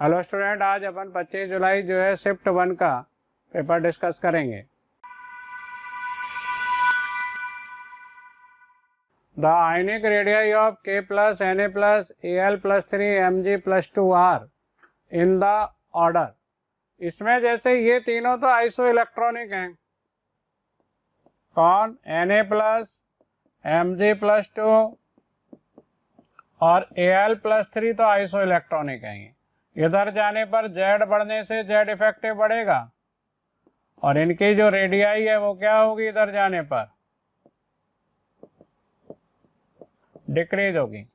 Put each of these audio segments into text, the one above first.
Hello student, आज अपन 25 जुलाई जो है शिफ्ट 1 का पेपर डिस्कस करेंगे। The ionic radii of K plus Na plus Al plus 3 Mg plus 2 are in the order. इसमें जैसे ये तीनों तो आइसो इलेक्ट्रॉनिक हैं। कौन? Na प्लस Mg प्लस 2 और Al प्लस 3 तो आइसो इलेक्ट्रॉनिक हैं। इधर जाने पर Z बढ़ने से Z इफेक्टिव बढ़ेगा और इनकी जो रेडियाई है वो क्या होगी? इधर जाने पर डिक्रीज होगी।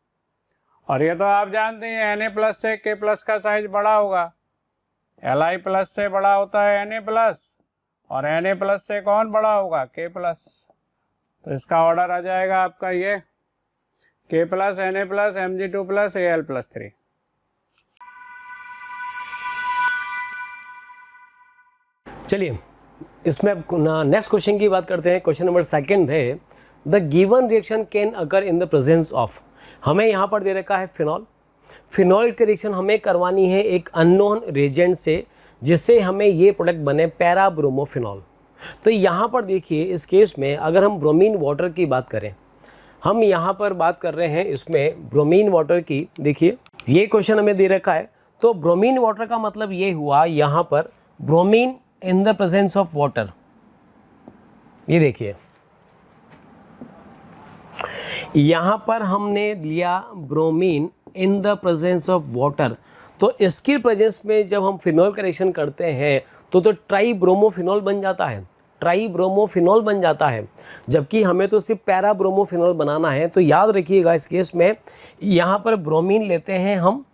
और ये तो आप जानते हैं Na प्लस से K प्लस का साइज बड़ा होगा। Li प्लस से बड़ा होता है Na प्लस और Na प्लस से कौन बड़ा होगा? K plus. तो इसका ऑर्डर आ जाएगा आपका ये K plus Na plus Mg2 plus Al plus 3। चलिए इसमें नेक्स्ट क्वेश्चन की बात करते हैं। क्वेश्चन नंबर 2 है the given reaction can occur in the presence of. हमें यहाँ पर दे रखा है फिनॉल। फिनॉल की रिएक्शन हमें करवानी है एक अननोन रिएजेंट से, जिससे हमें ये प्रोडक्ट बने पैरा ब्रोमोफिनॉल। तो यहाँ पर देखिए इस केस में अगर हम ब्रोमीन वाटर की बात करें, हम यहाँ पर बात कर रहे हैं इसमें ब्रोमीन वाटर की। देखिए ये क्वेश्चन हमें दे रखा है, तो ब्रोमीन वाटर का मतलब ये हुआ यहाँ पर bromine in the presence of water. ये देखिए यहाँ पर हमने लिया bromine in the presence of water, तो इसकी प्रेजेंस में जब हम फिनॉल का रिएक्शन करते हैं तो ट्राई ब्रोमोफिनॉल बन जाता है। ट्राई ब्रोमोफिनॉल बन जाता है, जबकि हमें तो सिर्फ पैरा ब्रोमोफिनॉल बनाना है। तो याद रखिएगा इस केस में यहाँ पर ब्रोमीन लेते हैं हम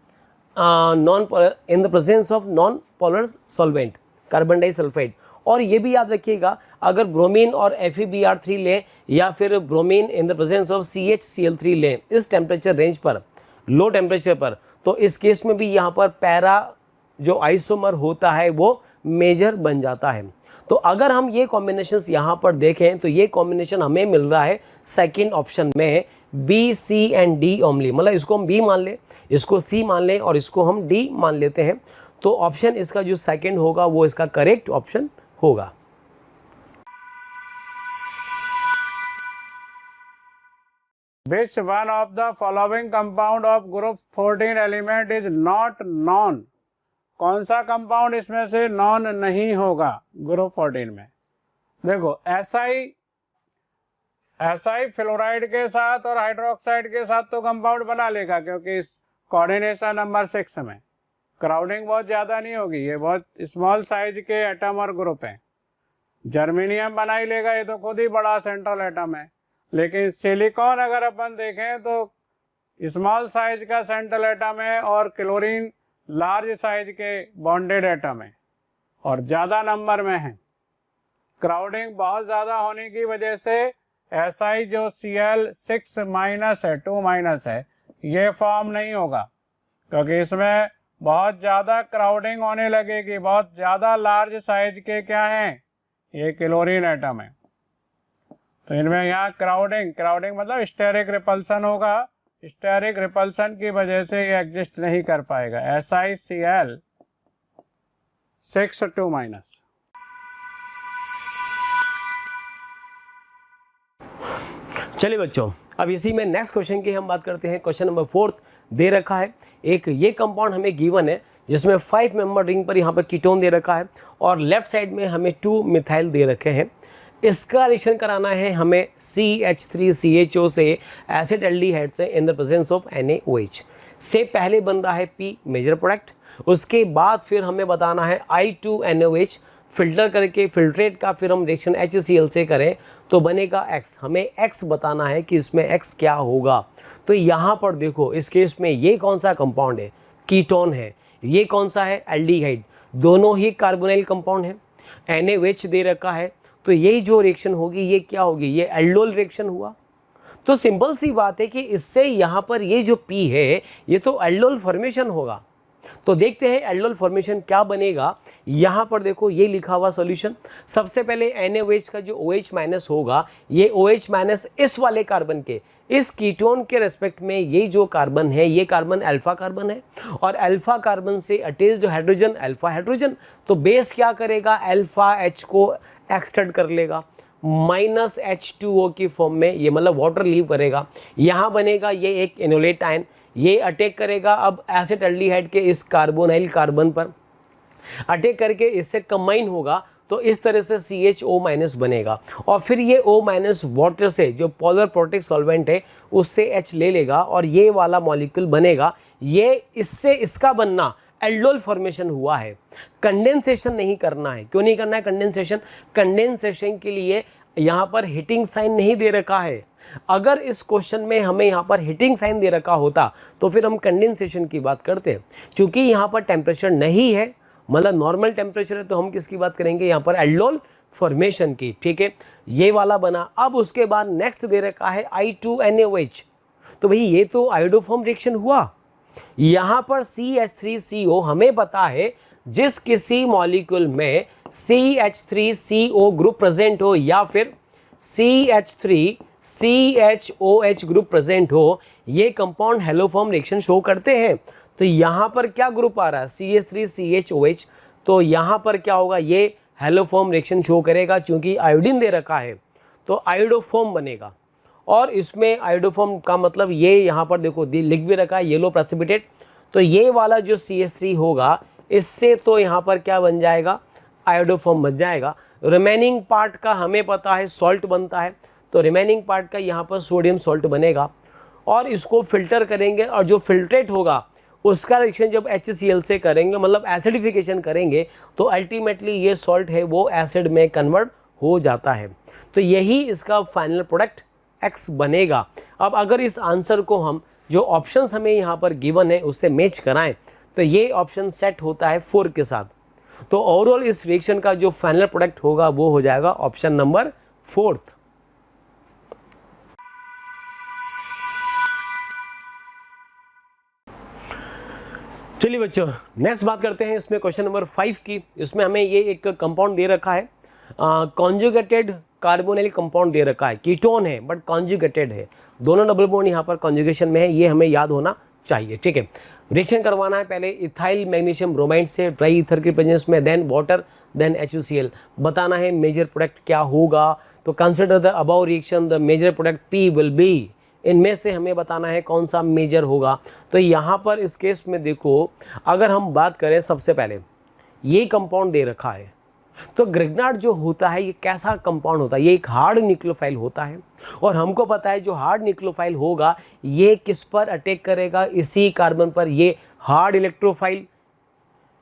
non in the presence of non polar solvent carbon disulphide. और ये भी याद रखिएगा अगर ब्रोमीन और FeBr3 लें या फिर bromine in the presence of CHCl3 लें इस टेम्परेचर रेंज पर, लो टेम्परेचर पर, तो इस केस में भी यहाँ पर पैरा जो आइसोमर होता है वो मेजर बन जाता है। तो अगर हम ये कॉम्बिनेशंस यहाँ पर देखें तो ये कॉम्बिनेशन हमें मिल रहा है सेकेंड ऑप्शन में B, C and D only. मतलब इसको हम B मान लें, इसको C मान लें और इसको हम D मान लेते हैं। तो ऑप्शन इसका जो सेकंड होगा वो इसका करेक्ट ऑप्शन होगा। Which one of the following compound of group 14 element is not known? कौन सा कंपाउंड इसमें से नॉन नहीं होगा ग्रुप 14 में? देखो SI फ्लोराइड के साथ और हाइड्रोक्साइड के साथ तो कंपाउंड बना लेगा, क्योंकि इस कोऑर्डिनेशन नंबर 6 में क्राउडिंग बहुत ज़्यादा नहीं होगी। ये बहुत स्मॉल साइज के एटम और ग्रुप हैं। जर्मेनियम बना ही लेगा, ये तो खुद ही बड़ा सेंट्रल एटम है। लेकिन सिलिकॉन अगर अपन देखें तो स्मॉल साइज का सेंट्रल एटम है और क्लोरीन लार्ज साइज के बॉन्डेड एटम है और ज़्यादा नंबर में है। क्राउडिंग बहुत ज़्यादा होने की वजह से SI जो Cl6 माइनस है, 2 माइनस है, ये फॉर्म नहीं होगा, क्योंकि इसमें बहुत ज़्यादा क्राउडिंग होने लगेगी। बहुत ज़्यादा लार्ज साइज के क्या हैं? ये क्लोरीन एटम है। तो इनमें यहाँ क्राउडिंग मतलब स्टेरिक रिपल्सन होगा। स्टेरिक रिपल्सन की वजह से ये एग्जिस्ट नहीं कर पाएगा। SiCl6 2 minus. चलिए बच्चों, अब इसी में नेक्स्ट क्वेश्चन की हम बात करते हैं। क्वेश्चन नंबर 4 दे रखा है एक ये कंपाउंड हमें गिवन है जिसमें 5 मेंबर रिंग पर यहाँ पर कीटोन दे रखा है और लेफ्ट साइड में हमें 2 मिथाइल दे रखे हैं। इसका रिएक्शन कराना है हमें CH3CHO से एसिड एल्डिहाइड से in the presence of NaOH से। पहले बन रहा है P मेजर प्रोडक्ट, उसके बाद फिर हमें बताना है I2NaOH फिल्टर करके फिल्ट्रेट का फिर हम रिएक्शन HCl से करें तो बनेगा X। हमें X बताना है कि इसमें X क्या होगा। तो यहाँ पर देखो इस केस में ये कौन सा कंपाउंड है? कीटोन है। ये कौन सा है? एल्डिहाइड। दोनों ही कार्बोनाइल कंपाउंड है। NaOH दे रखा है, तो यही जो रिएक्शन होगी ये क्या होगी? ये एल्डोल रिएक्शन हुआ। तो सिंपल सी बात है कि इससे यहाँ पर ये जो P है ये तो एल्डोल फॉर्मेशन होगा। तो देखते हैं एल्डोल फॉर्मेशन क्या बनेगा। यहाँ पर देखो ये लिखा हुआ सॉल्यूशन। सबसे पहले NaOH का जो OH माइनस होगा, ये OH माइनस इस वाले कार्बन के इस कीटोन के रेस्पेक्ट में ये जो कार्बन है ये कार्बन अल्फा कार्बन है और अल्फा कार्बन से अटैच्ड हाइड्रोजन अल्फा हाइड्रोजन, तो बेस क्या करेगा, अल्फा H को एक्सटेंड कर लेगा माइनस H2O की फॉर्म में, ये मतलब वाटर लीव करेगा, यहाँ बनेगा ये एक एनोलेट आयन, ये अटैक करेगा अब एसिटाल्डिहाइड के इस कार्बोनाइल कार्बन पर, अटैक करके इससे कंबाइन होगा तो इस तरह से CHO- बनेगा और फिर ये O- वाटर से जो पोलर प्रोटेक्ट सॉल्वेंट है उससे H ले लेगा और ये वाला मॉलिक्यूल बनेगा। ये इससे इसका बनना एल्डोल फॉर्मेशन हुआ है। कंडेंसेशन नहीं करना है। क्यों नहीं करना है कंडेंसेशन? कंडेंसेशन के लिए यहाँ पर हीटिंग साइन नहीं दे रखा है। अगर इस क्वेश्चन में हमें यहाँ पर हीटिंग साइन दे रखा होता तो फिर हम कंडेंसेशन की बात करते। चूँकि यहाँ पर टेम्परेचर नहीं है, मतलब नॉर्मल टेम्परेचर है, तो हम किसकी बात करेंगे यहाँ पर एल्डोल फॉर्मेशन की। ठीक है, ये वाला बना। अब उसके बाद नेक्स्ट दे रखा है I2NaOH। तो भाई ये तो आयोडोफॉर्म रिएक्शन हुआ। यहाँ पर CH3CO हमें पता है जिस किसी मॉलिक्यूल में CH3CO ग्रुप प्रेजेंट हो या फिर CH3CHOH ग्रुप प्रेजेंट हो, ये कंपाउंड हेलोफॉर्म रिएक्शन शो करते हैं। तो यहाँ पर क्या ग्रुप आ रहा है, CH3CHOH, तो यहाँ पर क्या होगा, ये हेलोफॉर्म रिएक्शन शो करेगा। क्योंकि आयोडीन दे रखा है तो आयोडोफॉर्म बनेगा। और इसमें आयोडोफॉर्म का मतलब ये यहाँ पर देखो लिख भी रखा है येलो प्रेसिपिटेट। तो ये वाला जो CH3 होगा इससे तो यहाँ पर क्या बन जाएगा, आयोडोफॉर्म बन जाएगा। रिमेनिंग पार्ट का हमें पता है सॉल्ट बनता है, तो रिमेनिंग पार्ट का यहाँ पर सोडियम सॉल्ट बनेगा और इसको फिल्टर करेंगे और जो फिल्ट्रेट होगा उसका रिएक्शन जब HCl से करेंगे, मतलब एसिडिफिकेशन करेंगे, तो अल्टीमेटली ये सॉल्ट है वो एसिड में कन्वर्ट हो जाता है। तो यही इसका फाइनल प्रोडक्ट X बनेगा। अब अगर इस आंसर को हम जो ऑप्शंस हमें यहाँ पर गिवन है उससे मैच कराएं तो ये ऑप्शन सेट होता है 4 के साथ। तो ओवरऑल इस रिएक्शन का जो फाइनल प्रोडक्ट होगा वो हो जाएगा ऑप्शन नंबर 4। चलिए बच्चों नेक्स्ट बात करते हैं इसमें क्वेश्चन नंबर 5 की। इसमें हमें ये एक कंपाउंड दे रखा है, कॉन्जुगेटेड कार्बोनिल कंपाउंड दे रखा है, कीटोन है बट कॉन्जुगेटेड है, दोनों डबल बॉन्ड यहाँ पर कॉन्जुगेशन में है, ये हमें याद होना चाहिए। ठीक है, रिएक्शन करवाना है पहले इथाइल मैग्नीशियम ब्रोमाइड से ड्राई ईथर के प्रेजेंस में, देन वाटर, देन HCl। बताना है मेजर प्रोडक्ट क्या होगा। तो consider the above reaction, the major product P will be, इनमें से हमें बताना है कौन सा मेजर होगा। तो यहाँ पर इस केस में देखो, अगर हम बात करें सबसे पहले ये कंपाउंड दे रखा है, तो ग्रिग्नार्ड जो होता है ये कैसा कंपाउंड होता है, ये एक हार्ड न्यूक्लियोफाइल होता है और हमको पता है जो हार्ड न्यूक्लियोफाइल होगा ये किस पर अटैक करेगा, इसी कार्बन पर, ये हार्ड इलेक्ट्रोफाइल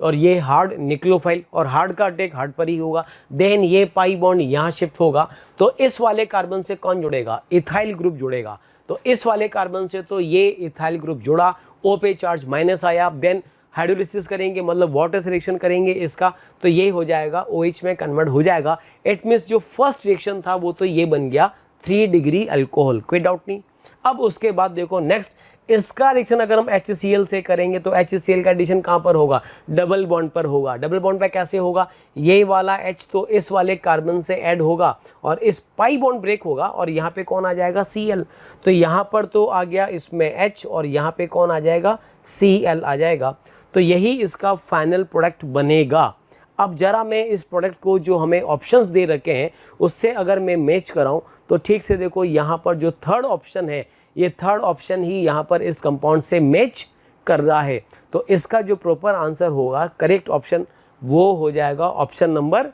और ये हार्ड न्यूक्लियोफाइल, और हार्ड का अटैक हार्ड पर ही होगा। देन ये पाई बॉन्ड यहाँ शिफ्ट होगा तो इस वाले कार्बन से कौन जुड़ेगा, इथाइल ग्रुप जुड़ेगा। तो इस वाले कार्बन से तो ये इथाइल ग्रुप जुड़ा, O पे चार्ज माइनस आया, देन हाइड्रोलिसिस करेंगे मतलब वाटर से रिएक्शन करेंगे इसका, तो ये हो जाएगा OH में कन्वर्ट हो जाएगा। इट मीन्स जो फर्स्ट रिएक्शन था वो तो ये बन गया 3 डिग्री अल्कोहल, कोई डाउट नहीं। अब उसके बाद देखो नेक्स्ट इसका रिएक्शन अगर हम HCl से करेंगे तो HCl का एडिशन कहाँ पर होगा, डबल बॉन्ड पर होगा। डबल बॉन्ड पर कैसे होगा, ये वाला H तो इस वाले कार्बन से ऐड होगा और इस पाई बॉन्ड ब्रेक होगा और यहाँ पे कौन आ जाएगा, Cl। तो यहाँ पर तो आ गया इसमें H और यहाँ पे कौन आ जाएगा, Cl आ जाएगा। तो यही इसका फाइनल प्रोडक्ट बनेगा। अब जरा मैं इस प्रोडक्ट को जो हमें ऑप्शंस दे रखे हैं उससे अगर मैं मैच कराऊं तो ठीक से देखो, यहाँ पर जो थर्ड ऑप्शन है ये थर्ड ऑप्शन ही यहाँ पर इस कंपाउंड से मैच कर रहा है। तो इसका जो प्रॉपर आंसर होगा, करेक्ट ऑप्शन, वो हो जाएगा ऑप्शन नंबर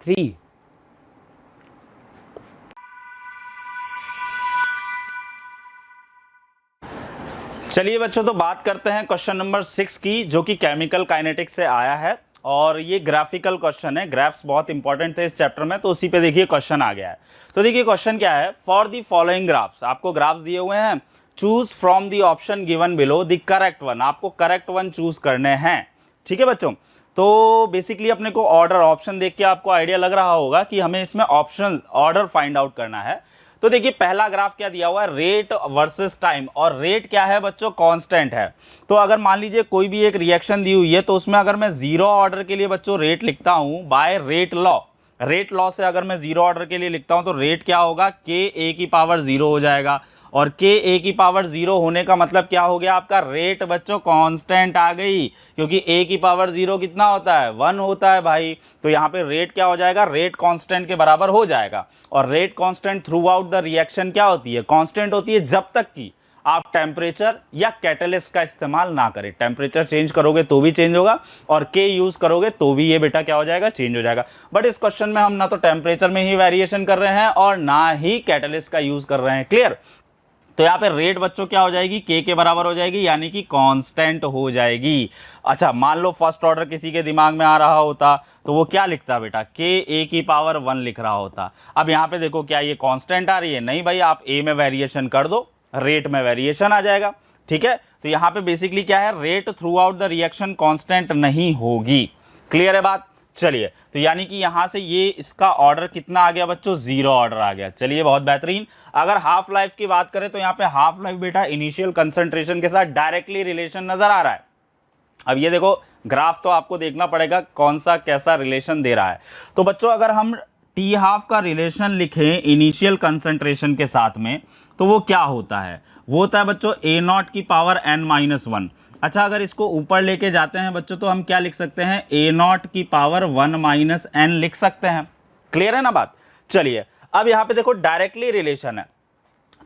3। चलिए बच्चों, तो बात करते हैं क्वेश्चन नंबर 6 की, जो कि केमिकल काइनेटिक्स से आया है और ये ग्राफिकल क्वेश्चन है। ग्राफ्स बहुत इंपॉर्टेंट थे इस चैप्टर में, तो उसी पे देखिए क्वेश्चन आ गया है। तो देखिए क्वेश्चन क्या है, फॉर दी फॉलोइंग ग्राफ्स, आपको ग्राफ्स दिए हुए हैं, choose from the option given below the correct one, आपको करेक्ट वन चूज करने हैं। ठीक है बच्चों, तो बेसिकली अपने को ऑर्डर ऑप्शन देख के आपको आइडिया लग रहा होगा कि हमें इसमें ऑप्शन ऑर्डर फाइंड आउट करना है। तो देखिए पहला ग्राफ क्या दिया हुआ है, रेट वर्सेस टाइम, और रेट क्या है बच्चों, कांस्टेंट है। तो अगर मान लीजिए कोई भी एक रिएक्शन दी हुई है तो उसमें अगर मैं जीरो ऑर्डर के लिए बच्चों रेट लिखता हूं by rate law, rate law से अगर मैं जीरो ऑर्डर के लिए लिखता हूं तो रेट क्या होगा, Ka की पावर 0 हो जाएगा और के ए की पावर 0 होने का मतलब क्या हो गया, आपका रेट बच्चों कांस्टेंट आ गई, क्योंकि ए की पावर 0 कितना होता है, 1 होता है भाई। तो यहाँ पे रेट क्या हो जाएगा, रेट कांस्टेंट के बराबर हो जाएगा। और rate constant through out the reaction क्या होती है, कांस्टेंट होती है जब तक कि आप टेम्परेचर या कैटलिस्ट का इस्तेमाल ना करें। टेम्परेचर चेंज करोगे तो भी चेंज होगा, और के यूज करोगे तो भी ये बेटा क्या हो जाएगा, चेंज हो जाएगा। बट इस क्वेश्चन में हम ना तो टेम्परेचर में ही वेरिएशन कर रहे हैं और ना ही कैटलिस्ट का यूज कर रहे हैं। क्लियर। तो यहाँ पे रेट बच्चों क्या हो जाएगी, के बराबर हो जाएगी, यानी कि कांस्टेंट हो जाएगी। अच्छा, मान लो फर्स्ट ऑर्डर किसी के दिमाग में आ रहा होता तो वो क्या लिखता बेटा, के ए की पावर 1 लिख रहा होता। अब यहाँ पे देखो क्या ये कांस्टेंट आ रही है, नहीं भाई, आप ए में वेरिएशन कर दो, रेट में वेरिएशन आ जाएगा। ठीक है, तो यहाँ पे बेसिकली क्या है, rate through out the reaction constant नहीं होगी। क्लियर है बात। चलिए, तो यानी कि यहाँ से ये इसका ऑर्डर कितना आ गया बच्चों, 0 ऑर्डर आ गया। चलिए, बहुत बेहतरीन। अगर हाफ लाइफ की बात करें तो यहाँ पे हाफ लाइफ बेटा इनिशियल कंसंट्रेशन के साथ डायरेक्टली रिलेशन नजर आ रहा है। अब ये देखो ग्राफ तो आपको देखना पड़ेगा कौन सा कैसा रिलेशन दे रहा है। तो बच्चों अगर हम टी हाफ का रिलेशन लिखें इनिशियल कंसंट्रेशन के साथ में, तो वो क्या होता है, वो होता है बच्चों ए नॉट की पावर n-1। अच्छा, अगर इसको ऊपर लेके जाते हैं बच्चों तो हम क्या लिख सकते हैं, ए नॉट की पावर 1 - n लिख सकते हैं। क्लियर है ना बात। चलिए, अब यहाँ पे देखो डायरेक्टली रिलेशन है,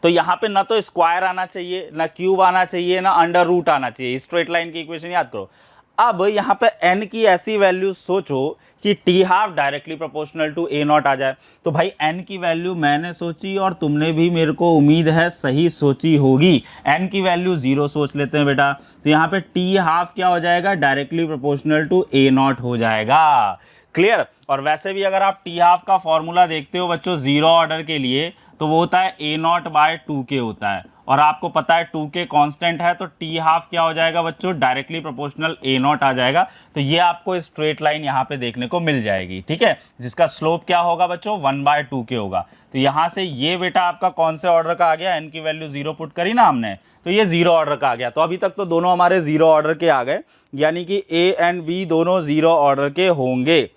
तो यहाँ पे ना तो स्क्वायर आना चाहिए, ना क्यूब आना चाहिए, ना अंडर रूट आना चाहिए। स्ट्रेट लाइन की इक्वेशन याद करो। अब यहाँ पे n की ऐसी वैल्यू सोचो कि T half directly proportional to A not आ जाए। तो भाई n की वैल्यू मैंने सोची और तुमने भी, मेरे को उम्मीद है, सही सोची होगी। n की वैल्यू 0 सोच लेते हैं बेटा, तो यहाँ पे टी हाफ क्या हो जाएगा, directly proportional to A naught हो जाएगा। क्लियर। और वैसे भी अगर आप टी हाफ का फॉर्मूला देखते हो बच्चों 0 ऑर्डर के लिए, तो वो होता है ए नॉट बाय 2k होता है, और आपको पता है 2k कांस्टेंट है, तो टी हाफ क्या हो जाएगा बच्चों, डायरेक्टली प्रोपोर्शनल ए नॉट आ जाएगा। तो ये आपको स्ट्रेट लाइन यहाँ पे देखने को मिल जाएगी। ठीक है, जिसका स्लोप क्या होगा बच्चों, 1/2k होगा। तो यहाँ से ये बेटा आपका कौन से ऑर्डर का आ गया, n की वैल्यू 0 पुट करी ना हमने, तो ये 0 ऑर्डर का आ गया। तो अभी तक तो दोनों हमारे 0 ऑर्डर के आ गए, यानी कि ए एंड बी दोनों 0 ऑर्डर के होंगे।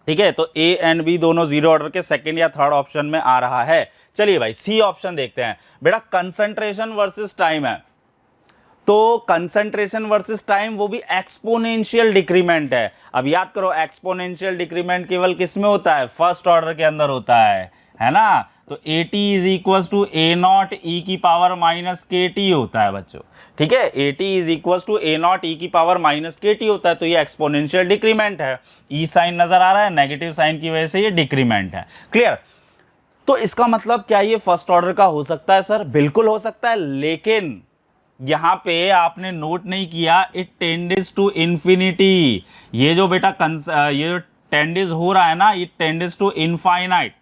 ठीक है, तो ए एंड बी दोनों 0 ऑर्डर के सेकंड या थर्ड ऑप्शन में आ रहा है। चलिए भाई, सी ऑप्शन देखते हैं। बेटा कंसंट्रेशन वर्सेस टाइम है, तो कंसंट्रेशन वर्सेस टाइम वो भी एक्सपोनेंशियल डिक्रीमेंट है। अब याद करो, एक्सपोनेंशियल डिक्रीमेंट केवल किस में होता है, फर्स्ट ऑर्डर के अंदर होता है ना। तो AT is equal to A not E की पावर -KT होता है बच्चों। ठीक है, AT is equal to A not E की पावर -KT होता है, तो ये एक्सपोनेंशियल डिक्रीमेंट है। ई साइन नजर आ रहा है, नेगेटिव साइन की वजह से ये डिक्रीमेंट है। क्लियर। तो इसका मतलब क्या ये फर्स्ट ऑर्डर का हो सकता है सर, बिल्कुल हो सकता है, लेकिन यहां पे आपने नोट नहीं किया, इट टेंड्स टू इंफिनिटी। ये जो बेटा ये जो टेंड्स हो रहा है ना, इट टेंड्स टू इनफाइनाइट।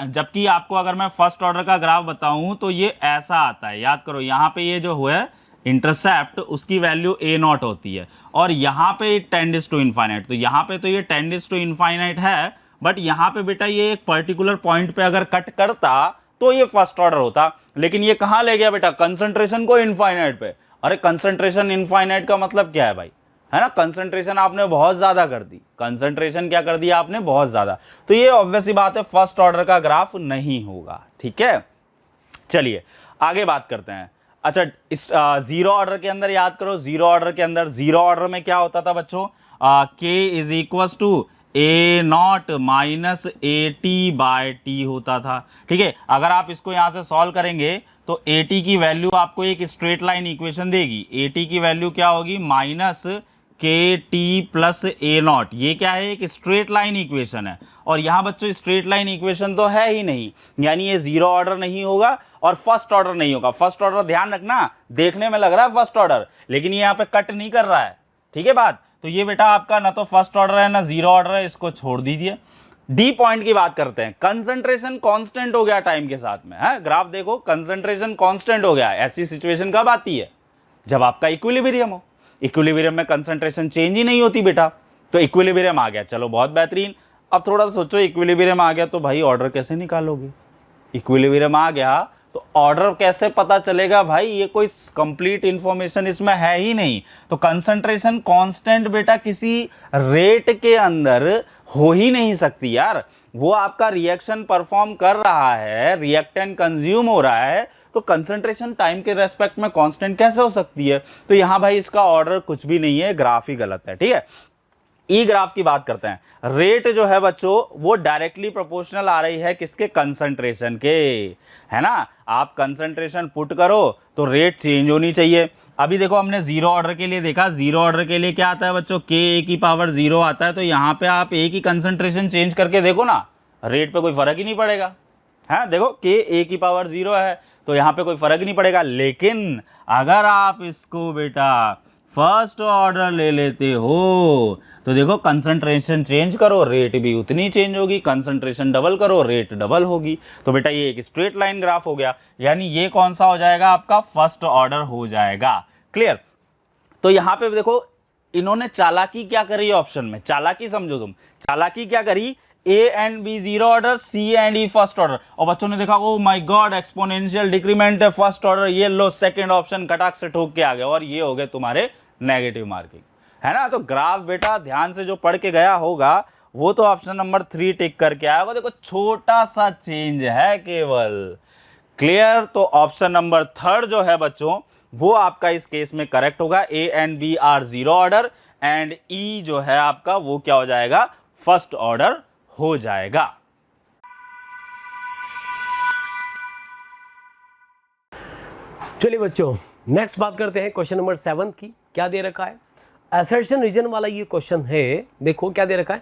जबकि आपको अगर मैं फर्स्ट ऑर्डर का ग्राफ बताऊं तो ये ऐसा आता है। याद करो, यहाँ पे ये जो है इंटरसेप्ट, उसकी वैल्यू ए नॉट होती है, और यहाँ पे इट टेंड्स टू इनफाइनाइट। तो यहाँ पे तो ये टेंड्स टू इनफाइनाइट है, बट यहाँ पे बेटा ये एक पर्टिकुलर पॉइंट पे अगर कट करता तो ये फर्स्ट ऑर्डर होता, लेकिन ये कहाँ ले गया बेटा, कंसंट्रेशन को इनफाइनाइट पे। अरे कंसंट्रेशन इनफाइनाइट का मतलब क्या है भाई, है ना, कंसंट्रेशन आपने बहुत ज्यादा कर दी। कंसंट्रेशन क्या कर दिया आपने, बहुत ज्यादा। तो ये ऑब्वियस सी बात है, फर्स्ट ऑर्डर का ग्राफ नहीं होगा। ठीक है, चलिए आगे बात करते हैं। अच्छा, इस 0 ऑर्डर के अंदर याद करो, 0 ऑर्डर के अंदर 0 ऑर्डर में क्या होता था बच्चों, k is equal to A naught -AT/T होता था। ठीक है, अगर आप इसको यहाँ से सॉल्व करेंगे तो AT की वैल्यू आपको एक स्ट्रेट लाइन इक्वेशन देगी। AT की वैल्यू क्या होगी, -KT + A नॉट। ये क्या है, एक स्ट्रेट लाइन इक्वेशन है, और यहाँ बच्चों स्ट्रेट लाइन इक्वेशन तो है ही नहीं, यानी ये 0 ऑर्डर नहीं होगा और फर्स्ट ऑर्डर नहीं होगा। फर्स्ट ऑर्डर ध्यान रखना, देखने में लग रहा है फर्स्ट ऑर्डर, लेकिन ये यहाँ पे कट नहीं कर रहा है। ठीक है बात। तो ये बेटा आपका ना तो फर्स्ट ऑर्डर है ना 0 ऑर्डर है, इसको छोड़ दीजिए। डी पॉइंट की बात करते हैं। कंसंट्रेशन कांस्टेंट हो गया टाइम के साथ में, है ग्राफ देखो, कंसंट्रेशन कांस्टेंट हो गया। ऐसी सिचुएशन कब आती है, जब आपका इक्विलिब्रियम हो। इक्विलिब्रियम में कंसंट्रेशन चेंज ही नहीं होती बेटा, तो इक्विलिब्रियम आ गया, चलो बहुत बेहतरीन। अब थोड़ा सा सोचो, इक्विलिब्रियम आ गया तो भाई ऑर्डर कैसे निकालोगे। इक्विलिब्रियम आ गया तो ऑर्डर कैसे पता चलेगा भाई, ये कोई कंप्लीट इंफॉर्मेशन इसमें है ही नहीं। तो कंसंट्रेशन कांस्टेंट बेटा किसी रेट के अंदर हो ही नहीं सकती यार। वो आपका रिएक्शन परफॉर्म कर रहा है, रिएक्टेंट कंज्यूम हो रहा है, तो कंसंट्रेशन टाइम के रेस्पेक्ट में कांस्टेंट कैसे हो सकती है? तो यहाँ भाई इसका ऑर्डर कुछ भी नहीं है, ग्राफ ही गलत है, ठीक है। ई ग्राफ की बात करते हैं। रेट जो है बच्चों वो डायरेक्टली प्रोपोर्शनल आ रही है किसके? कंसंट्रेशन के, है ना। आप कंसंट्रेशन पुट करो तो रेट चेंज होनी चाहिए। अभी देखो हमने जीरो ऑर्डर के लिए देखा, जीरो ऑर्डर के लिए क्या आता है बच्चों? के ए की पावर जीरो आता है। तो यहाँ पे आप ए की कंसंट्रेशन चेंज करके देखो ना, रेट पे कोई फर्क ही नहीं पड़ेगा, है। देखो के ए की पावर जीरो है तो यहाँ पे कोई फर्क ही नहीं पड़ेगा। लेकिन अगर आप इसको बेटा फर्स्ट ऑर्डर ले लेते हो तो देखो कंसंट्रेशन चेंज करो रेट भी उतनी चेंज होगी, कंसंट्रेशन डबल करो रेट डबल होगी। तो बेटा ये एक स्ट्रेट लाइन ग्राफ हो गया, यानी ये कौन सा हो जाएगा? आपका फर्स्ट ऑर्डर हो जाएगा। क्लियर? तो यहाँ पे देखो इन्होंने चालाकी क्या करी ऑप्शन में, चालाकी समझो तुम। चालाकी क्या करी? A and B zero order, C and E first order. और बच्चों ने देखा oh my God exponential decrement है फर्स्ट ऑर्डर, ये लो सेकंड ऑप्शन कटाक से ठोक के आ गया और ये हो गए तुम्हारे नेगेटिव मार्किंग, है ना। तो ग्राफ बेटा ध्यान से जो पढ़ के गया होगा वो तो ऑप्शन नंबर 3 टिक करके आया होगा। देखो छोटा सा चेंज है केवल। क्लियर? तो ऑप्शन नंबर 3 जो है बच्चों वो आपका इस केस में करेक्ट होगा। A and B are zero order and E जो है आपका वो क्या हो जाएगा? फर्स्ट ऑर्डर हो जाएगा। चलिए बच्चों नेक्स्ट बात करते हैं क्वेश्चन नंबर 7 की। क्या दे रखा है? असर्शन रीजन वाला ये क्वेश्चन है। देखो क्या दे रखा है,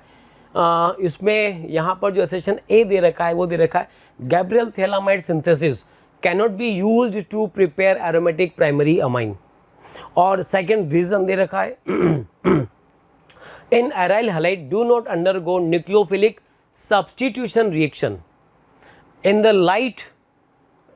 इसमें यहाँ पर जो असर्शन ए दे रखा है वो दे रखा है Gabriel phthalimide synthesis cannot be used to prepare aromatic primary amine. और सेकंड रीजन दे रखा है in aryl halide do not undergo nucleophilic substitution reaction. In the light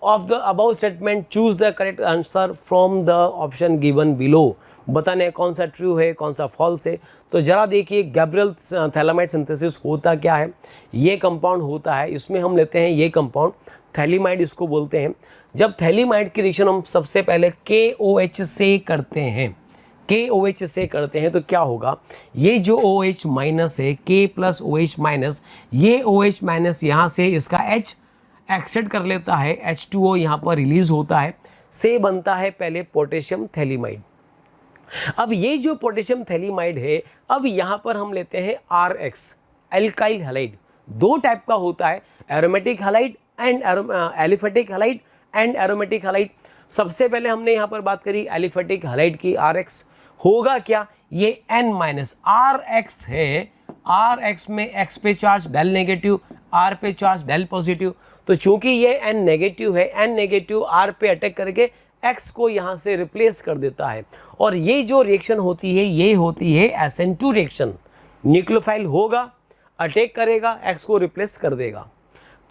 of the above statement choose the correct answer from the option given below. बताने कौन सा true है कौन सा फॉल्स है। तो जरा देखिए गैब्रियल थैलामाइड सिंथेसिस होता क्या है? ये कंपाउंड होता है, इसमें हम लेते हैं ये कंपाउंड थैलीमाइड इसको बोलते हैं। जब थैलीमाइड की रिएक्शन हम सबसे पहले KOH से करते हैं, KOH से करते हैं तो क्या होगा? ये जो OH माइनस है K प्लस OH माइनस, ये OH माइनस यहाँ से इसका H एक्सट्रैक्ट कर लेता है, H2O यहाँ पर रिलीज होता है, से बनता है पहले पोटेशियम थैलीमाइड। अब ये जो पोटेशियम थैलीमाइड है अब यहाँ पर हम लेते हैं RX एल्काइल हैलाइड। दो टाइप का होता है, aromatic halide and aliphatic halide and aromatic halide. सबसे पहले हमने यहाँ पर बात करी एलिफेटिक हैलाइड की RX। होगा क्या? ये N माइनस RX है, RX में X पे चार्ज डेल नेगेटिव, R पे चार्ज डेल पॉजिटिव। तो चूंकि ये N नेगेटिव है, N नेगेटिव R पे अटैक करके X को यहाँ से रिप्लेस कर देता है। और ये जो रिएक्शन होती है ये होती है SN2 रिएक्शन। न्यूक्लियोफाइल होगा, अटैक करेगा, X को रिप्लेस कर देगा।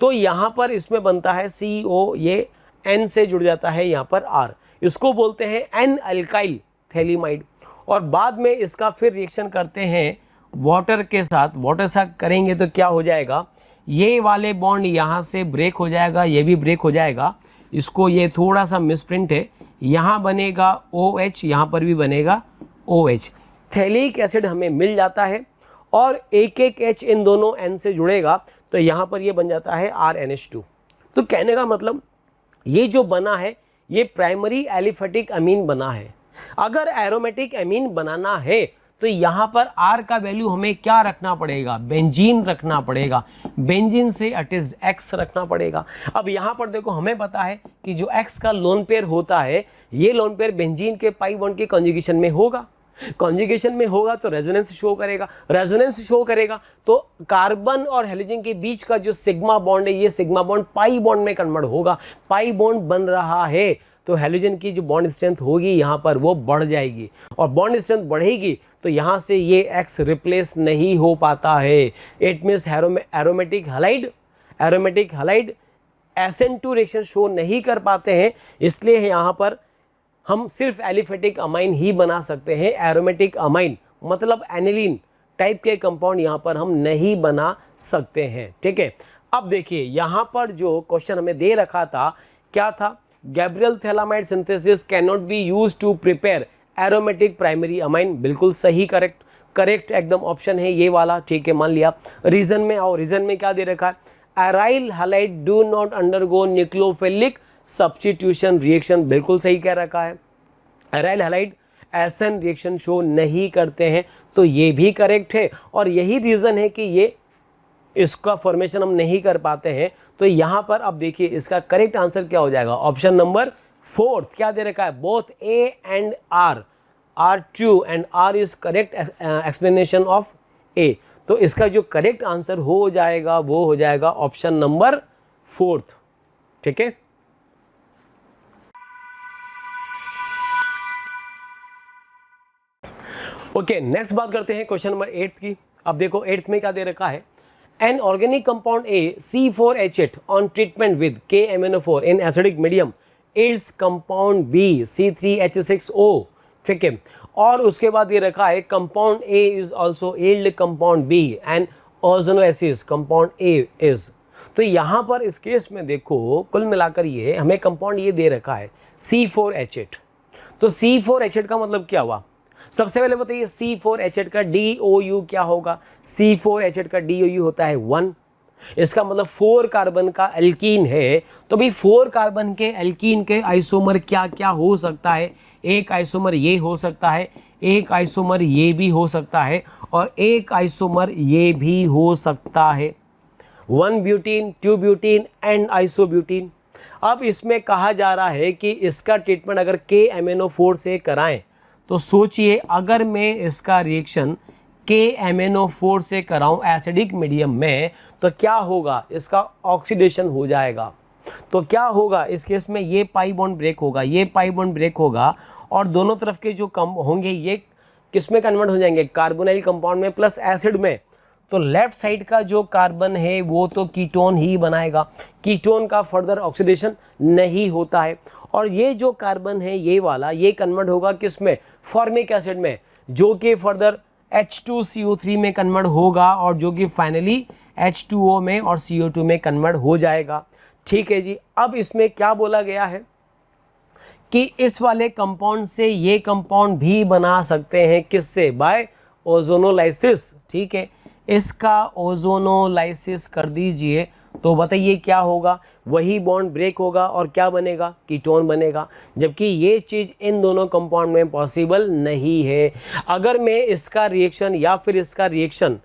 तो यहाँ पर इसमें बनता है CO, ये N से जुड़ जाता है यहाँ पर R, इसको बोलते हैं N अल्काइल थैलीमाइड। और बाद में इसका फिर रिएक्शन करते हैं वाटर के साथ, वाटर साथ करेंगे तो क्या हो जाएगा? ये वाले बॉन्ड यहाँ से ब्रेक हो जाएगा, ये भी ब्रेक हो जाएगा। इसको ये थोड़ा सा मिसप्रिंट है, यहाँ बनेगा OH, यहाँ पर भी बनेगा OH। थैलिक एसिड हमें मिल जाता है और एक एक H इन दोनों N से जुड़ेगा तो यहाँ पर ये बन जाता है RNH2। तो कहने का मतलब ये जो बना है ये प्राइमरी एलिफेटिक अमीन बना है। अगर एरोमेटिक अमीन बनाना है तो यहाँ पर R का वैल्यू हमें क्या रखना पड़ेगा? बेंजीन रखना पड़ेगा। बेंजीन से अटैच्ड X रखना पड़ेगा। अब यहाँ पर देखो हमें पता है कि जो X का लोन पेयर होता है ये लोन पेयर बेंजीन के पाई बॉन्ड के कॉन्जुगेशन में होगा। कॉन्जुगेशन में होगा तो रेजोनेंस शो करेगा, रेजोनेंस शो करेगा तो कार्बन और हेलोजन के बीच का जो सिग्मा बॉन्ड है ये सिग्मा बॉन्ड पाई बॉन्ड में कन्वर्ट होगा। पाई बॉन्ड बन रहा है तो हेलोजन की जो बॉन्ड स्ट्रेंथ होगी यहाँ पर वो बढ़ जाएगी और बॉन्ड स्ट्रेंथ बढ़ेगी तो यहाँ से ये X रिप्लेस नहीं हो पाता है। It means aromatic halide SN2 reaction show नहीं कर पाते हैं, इसलिए यहाँ पर हम सिर्फ एलिफेटिक अमाइन ही बना सकते हैं। एरोमेटिक अमाइन मतलब एनिलीन टाइप के कंपाउंड यहाँ पर हम नहीं बना सकते हैं। ठीक है, अब देखिए यहाँ पर जो क्वेश्चन हमें दे रखा था क्या था? Gabriel phthalimide synthesis can not be used to prepare aromatic primary amine. बिल्कुल सही, करेक्ट एकदम ऑप्शन है ये वाला। ठीक है, मान लिया। रीजन में आओ, रीजन में क्या दे रखा है? Aryl halide do not undergo nucleophilic substitution reaction बिल्कुल सही कह रखा है। एराइल हैलाइड एसन रिएक्शन शो नहीं करते हैं, तो ये भी करेक्ट है और यही रीज़न है कि ये इसका फॉर्मेशन हम नहीं कर पाते हैं। तो यहाँ पर अब देखिए इसका करेक्ट आंसर क्या हो जाएगा, ऑप्शन नंबर 4 क्या दे रखा है, both A and R true and R is correct explanation of A. तो इसका जो करेक्ट आंसर हो जाएगा वो हो जाएगा ऑप्शन नंबर 4। ठीक है, ओके नेक्स्ट बात करते हैं क्वेश्चन नंबर 8 की। अब देखो 8th में क्या दे रखा है, an organic compound A C4H8 on treatment with KMnO4 in acidic medium yields compound B C3H6O। ठीक है, और उसके बाद ये रखा है compound A is also yield compound B and ozonolysis compound A is. तो यहाँ पर इस केस में देखो कुल मिलाकर ये हमें कंपाउंड ये दे रखा है C4H8। तो C4H8 का मतलब क्या हुआ, सबसे पहले बताइए C4H8 का DOU क्या होगा, C4H8 का DOU होता है 1। इसका मतलब 4 कार्बन का एल्कीन है। तो भाई 4 कार्बन के एल्कीन के आइसोमर क्या क्या हो सकता है, एक आइसोमर ये हो सकता है, एक आइसोमर ये भी हो सकता है और एक आइसोमर ये भी हो सकता है, 1 ब्यूटीन 2 ब्यूटीन एंड आइसोब्यूटीन। अब इसमें कहा जा रहा है कि इसका ट्रीटमेंट अगर KMnO4 से कराएं तो सोचिए अगर मैं इसका रिएक्शन KMnO4 से कराऊं एसिडिक मीडियम में तो क्या होगा, इसका ऑक्सीडेशन हो जाएगा। तो क्या होगा इस केस में, ये पाई बॉन्ड ब्रेक होगा, ये पाई बॉन्ड ब्रेक होगा और दोनों तरफ के जो कम होंगे ये किस में कन्वर्ट हो जाएंगे, कार्बोनाइल कंपाउंड में प्लस एसिड में। तो लेफ्ट साइड का जो कार्बन है वो तो कीटोन ही बनाएगा, कीटोन का फर्दर ऑक्सीडेशन नहीं होता है। और ये जो कार्बन है ये वाला ये कन्वर्ट होगा किस में, फॉर्मिक एसिड में, जो कि फर्दर H2CO3 में कन्वर्ट होगा और जो कि फाइनली H2O में और CO2 में कन्वर्ट हो जाएगा। ठीक है जी, अब इसमें क्या बोला गया है कि इस वाले कंपाउंड से ये कंपाउंड भी बना सकते हैं, किससे, बाय ओजोनोलाइसिस। ठीक है, इसका ओजोनोलाइसिस कर दीजिए तो बताइए क्या होगा, वही बॉन्ड ब्रेक होगा और क्या बनेगा, कीटोन बनेगा, जबकि ये चीज़ इन दोनों कंपाउंड में पॉसिबल नहीं है। अगर मैं इसका रिएक्शन या फिर इसका रिएक्शन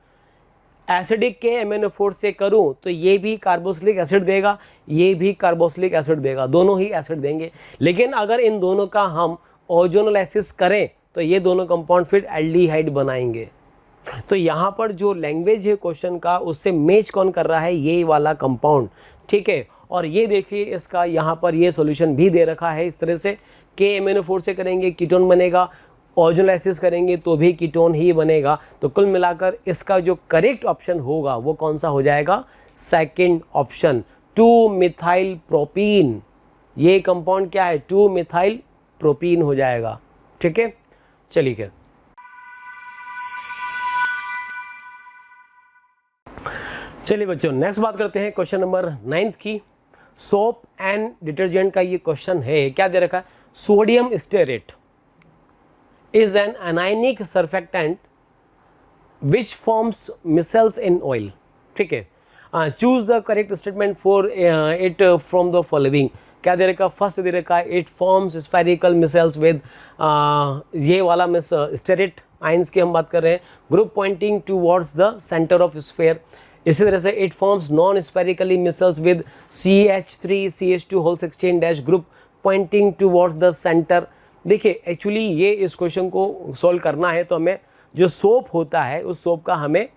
एसिडिक KMnO4 से करूं तो ये भी कार्बोक्सिलिक एसिड देगा, ये भी कार्बोक्सिलिक एसिड देगा, दोनों ही एसिड देंगे। लेकिन अगर इन दोनों का हम ओजोनोलाइसिस करें तो ये दोनों कंपाउंड फिर एल्डिहाइड बनाएंगे। तो यहाँ पर जो लैंग्वेज है क्वेश्चन का उससे मैच कौन कर रहा है, ये वाला कंपाउंड। ठीक है, और ये देखिए इसका यहाँ पर ये सॉल्यूशन भी दे रखा है इस तरह से, KMnO4 से करेंगे कीटोन बनेगा, ओजोनोलाइसिस करेंगे तो भी कीटोन ही बनेगा। तो कुल मिलाकर इसका जो करेक्ट ऑप्शन होगा वो कौन सा हो जाएगा, सेकंड ऑप्शन 2 मिथाइल प्रोपीन। ये कंपाउंड क्या है, 2 मिथाइल प्रोपीन हो जाएगा। ठीक है, चलिए चलिए बच्चों नेक्स्ट बात करते हैं क्वेश्चन नंबर 9th की। सोप एंड डिटर्जेंट का ये क्वेश्चन है, क्या दे रखा है, sodium stearate is an anionic surfactant which forms micelles in oil. ठीक है, choose the correct statement for it from the following. क्या दे रखा, फर्स्ट दे रखा है it forms spherical micelles with, ये वाला मिस स्टेरेट आइंस की हम बात कर रहे हैं, group pointing towards the centre of sphere. इसी तरह से it forms non spherically micelles with CH3CH2 whole 16 dash group pointing towards the centre. देखिए एक्चुअली ये इस क्वेश्चन को सॉल्व करना है तो हमें जो सोप होता है उस सोप का हमें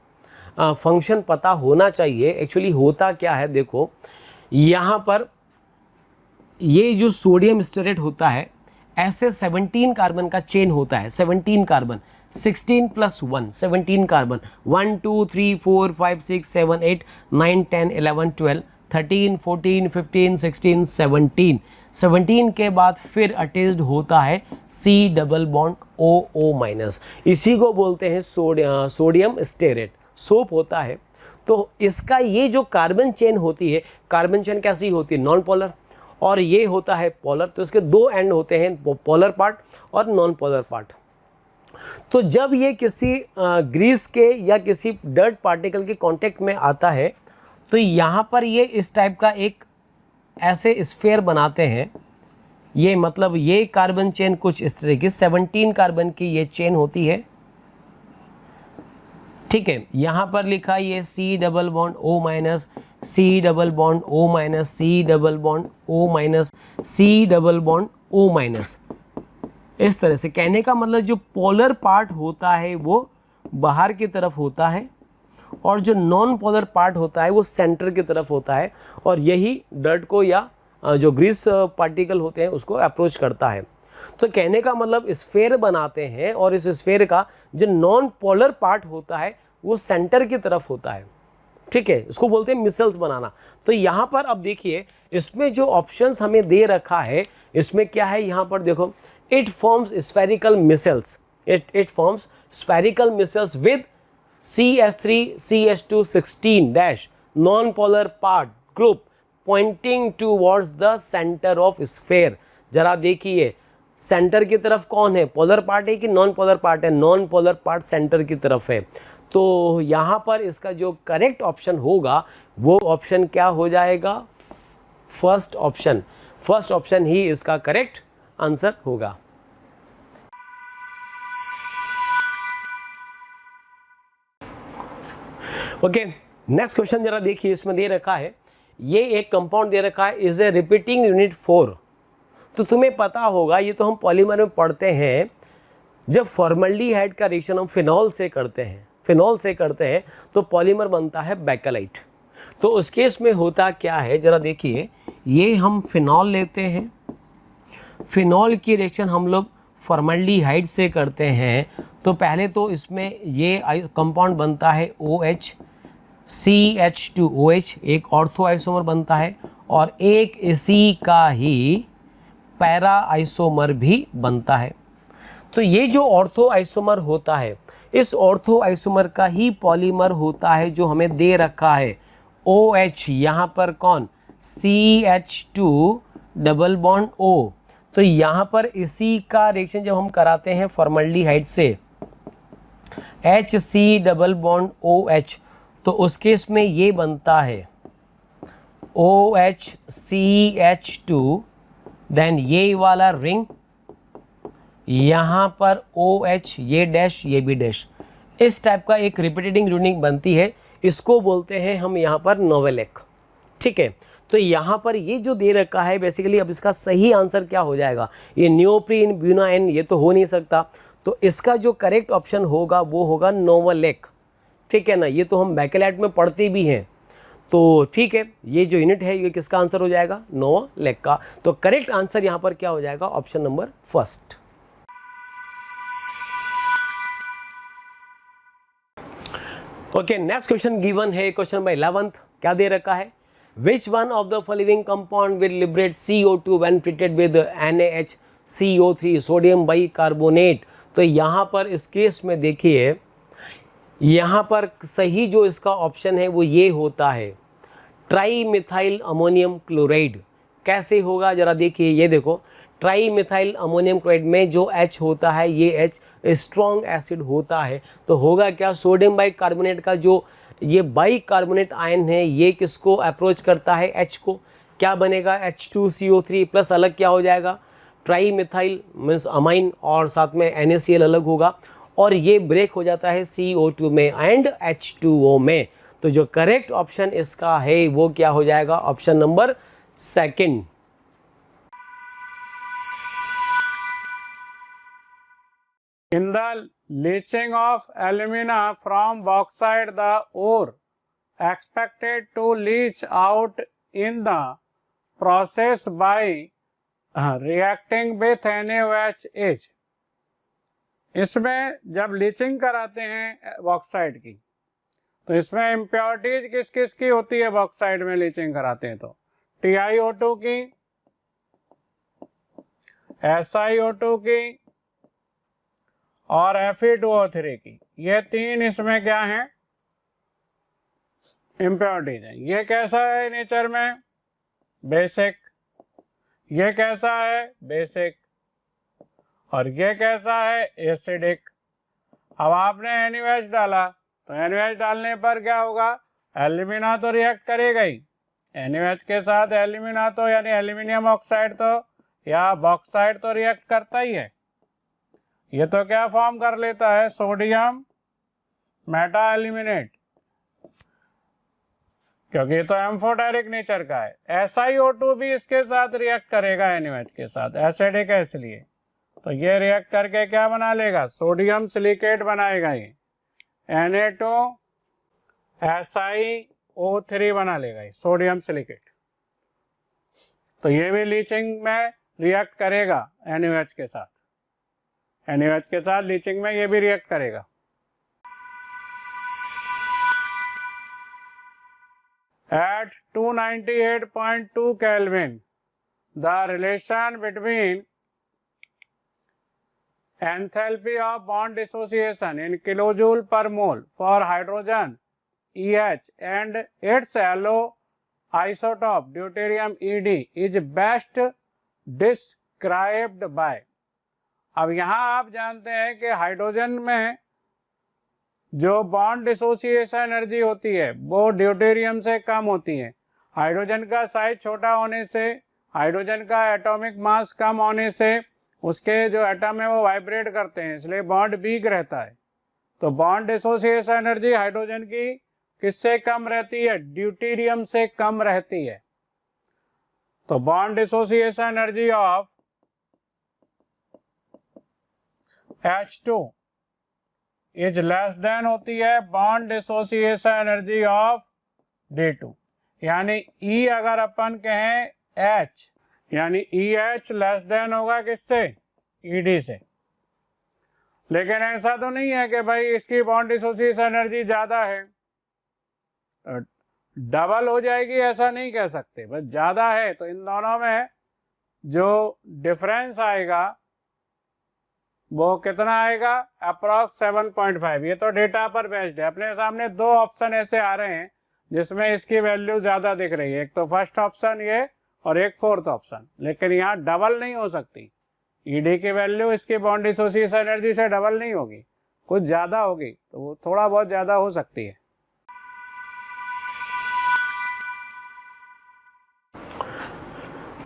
फंक्शन पता होना चाहिए। एक्चुअली होता क्या है, देखो यहाँ पर ये जो सोडियम स्टेरेट होता है ऐसे 17 कार्बन का चेन होता है, 17 कार्बन, 16 + 1 17 कार्बन, 1 2 3 4 5 6 7 8 9 10 11 12 13 14 15 16 17 17 के बाद फिर अटैच्ड होता है C डबल बॉन्ड OO-। इसी को बोलते हैं सोडियम स्टेरेट, सोप होता है। तो इसका ये जो कार्बन चेन होती है, कार्बन चेन कैसी होती है, नॉन पोलर, और ये होता है पोलर। तो इसके दो एंड होते हैं, पोलर पार्ट और नॉन पोलर पार्ट। तो जब ये किसी ग्रीस के या किसी डर्ट पार्टिकल के कांटेक्ट में आता है तो यहाँ पर ये इस टाइप का एक ऐसे स्फेयर बनाते हैं, ये मतलब ये कार्बन चेन कुछ इस तरह की 17 कार्बन की ये चेन होती है, ठीक है। यहाँ पर लिखा ये C double bond O minus, C double bond O minus, C double bond O minus, C double bond O minus. इस तरह से कहने का मतलब जो पोलर पार्ट होता है वो बाहर की तरफ होता है और जो नॉन पोलर पार्ट होता है वो सेंटर की तरफ होता है, और यही डर्ट को या जो ग्रीस पार्टिकल होते हैं उसको अप्रोच करता है। तो कहने का मतलब स्फेयर बनाते हैं और इस स्फेयर का जो नॉन पोलर पार्ट होता है वो सेंटर की तरफ होता है, ठीक है। इसको बोलते हैं मिसल्स बनाना। तो यहाँ पर अब देखिए इसमें जो ऑप्शंस हमें दे रखा है इसमें क्या है, यहाँ पर देखो, it forms spherical micelles, it forms spherical micelles with CH3CH216 dash non polar part group pointing towards the centre of sphere. जरा देखिए सेंटर की तरफ कौन है, पोलर पार्ट है कि नॉन पोलर पार्ट है, नॉन पोलर पार्ट सेंटर की तरफ है। तो यहाँ पर इसका जो करेक्ट ऑप्शन होगा वो ऑप्शन क्या हो जाएगा, फर्स्ट ऑप्शन। फर्स्ट ऑप्शन ही इसका करेक्ट आंसर होगा। ओके, नेक्स्ट क्वेश्चन जरा देखिए, इसमें दे रखा है ये एक कंपाउंड दे रखा है, इज ए रिपीटिंग यूनिट 4। तो तुम्हें पता होगा, ये तो हम पॉलीमर में पढ़ते हैं, जब फॉर्मल्डिहाइड का रिएक्शन हम फिनॉल से करते हैं तो पॉलीमर बनता है बेकेलाइट। तो उस केस में होता क्या है, जरा देखिए, ये हम फिनॉल लेते हैं, फिनॉल की रिएक्शन हम लोग फॉर्मल्डिहाइड से करते हैं, तो पहले तो इसमें ये कंपाउंड बनता है OH CH2OH, एक ऑर्थो आइसोमर बनता है और एक इसी का ही पैरा आइसोमर भी बनता है। तो ये जो ऑर्थो आइसोमर होता है, इस ऑर्थो आइसोमर का ही पॉलीमर होता है जो हमें दे रखा है OH, यहाँ पर कौन, CH2 डबल बॉन्ड O। तो यहाँ पर इसी का रिएक्शन जब हम कराते हैं फॉर्मल्डिहाइड से HC डबल बॉन्ड OH, तो उस केस में ये बनता है OHCH2, देन ये वाला रिंग, यहाँ पर OH, ये डैश, ये भी डैश, इस टाइप का एक रिपीटेटिंग यूनिट बनती है, इसको बोलते हैं हम यहाँ पर नोवेलेक, ठीक है। तो यहाँ पर ये जो दे रखा है बेसिकली, अब इसका सही आंसर क्या हो जाएगा, ये नियोप्रीन ब्यूनाइन ये तो हो नहीं सकता, तो इसका जो करेक्ट ऑप्शन होगा वो होगा नोवेलेक, ठीक है ना। ये तो हम बेकेलाइट में पढ़ते भी हैं, तो ठीक है, ये जो यूनिट है ये किसका आंसर हो जाएगा, नोवेलेक का। तो करेक्ट आंसर यहाँ पर क्या हो जाएगा, option number first. Okay, next question given है, क्वेश्चन नंबर 11 क्या दे रखा है, which one of the following compound will liberate CO2 when treated with NaHCO3 sodium bicarbonate. तो यहाँ पर इस केस में देखिए, यहाँ पर सही जो इसका ऑप्शन है वो ये होता है ट्राई मिथाइल अमोनियम क्लोराइड। कैसे होगा जरा देखिए, ये देखो, ट्राई मिथाइल अमोनियम क्लोराइड में जो H होता है ये H स्ट्रॉन्ग एसिड होता है, तो होगा क्या, सोडियम बाइकार्बोनेट का जो ये बाइकार्बोनेट आयन है ये किसको अप्रोच करता है, H को, क्या बनेगा H2CO3 प्लस अलग क्या हो जाएगा, ट्राई मिथाइल मीन्स अमाइन, और साथ में NaCl अलग होगा, और ये ब्रेक हो जाता है CO2 में एंड H2O में। तो जो करेक्ट ऑप्शन इसका है वो क्या हो जाएगा, option number second. In the leaching of alumina from bauxite, the ore expected to leach out in the process by reacting with NaOH. इसमें जब लीचिंग कराते हैं बॉक्साइट की, तो इसमें इम्प्योरिटीज किस किस की होती है, बॉक्साइट में लीचिंग कराते हैं तो TiO2 की, SiO2 की और Fe2O3 की, ये तीन इसमें क्या है, इम्प्योरिटीज है। ये कैसा है नेचर में, बेसिक, ये कैसा है बेसिक, और ये कैसा है एसिडिक। अब आपने NaOH डाला, तो NaOH डालने पर क्या होगा, एल्यूमिना तो रिएक्ट करेगा ही, NaOH के साथ एल्यूमिना तो यानी एल्यूमिनियम ऑक्साइड तो या बॉक्साइड तो रिएक्ट करता ही है। ये तो क्या फॉर्म कर लेता है, सोडियम मेटा एल्यूमिनेट, क्योंकि ये तो एम्फोटेरिक नेचर का है। SiO2 भी इसके साथ रिएक्ट करेगा NaOH के साथ, एसिडिक है इसलिए, तो ये रिएक्ट करके क्या बना लेगा, सोडियम सिलिकेट बनाएगा। ये Na2SiO3 बना लेगा ये सोडियम सिलिकेट। तो ये भी लीचिंग में रिएक्ट करेगा NaOH के साथ, NaOH के साथ लीचिंग में ये भी रिएक्ट करेगा। At 298.2 Kelvin, the relation between enthalpy of bond dissociation in kilojoule per mole for hydrogen EH and its allo isotope deuterium ED is best described by। अब यहाँ आप जानते हैं कि हाइड्रोजन में जो बॉन्ड डिसोसिएशन एनर्जी होती है वो ड्यूटेरियम से कम होती है। हाइड्रोजन का साइज छोटा होने से, हाइड्रोजन का एटॉमिक मास कम होने से उसके जो एटम है वो वाइब्रेट करते हैं, इसलिए बॉन्ड वीक रहता है। तो बॉन्ड डिसोसिएशन एनर्जी हाइड्रोजन की किससे कम रहती है, ड्यूटेरियम से कम रहती है। तो bond dissociation energy of H2 is less than होती है bond dissociation energy of D2, यानी E अगर अपन कहें H यानी EH लेस देन होगा किससे, ED से। लेकिन ऐसा तो नहीं है कि भाई इसकी बॉन्ड डिसोसिएशन एनर्जी ज्यादा है डबल हो जाएगी, ऐसा नहीं कह सकते, बस ज्यादा है। तो इन दोनों में जो डिफरेंस आएगा वो कितना आएगा, अप्रॉक्स 7.5। ये तो डेटा पर बेस्ड है। अपने सामने दो ऑप्शन ऐसे आ रहे हैं जिसमें इसकी वैल्यू ज्यादा दिख रही है, एक तो फर्स्ट ऑप्शन ये और एक फोर्थ ऑप्शन, लेकिन यहाँ डबल नहीं हो सकती। ईडी की वैल्यू इसकी बॉन्ड डिसोसिएशन एनर्जी से डबल नहीं होगी, कुछ ज्यादा होगी, तो वो थोड़ा बहुत ज्यादा हो सकती है।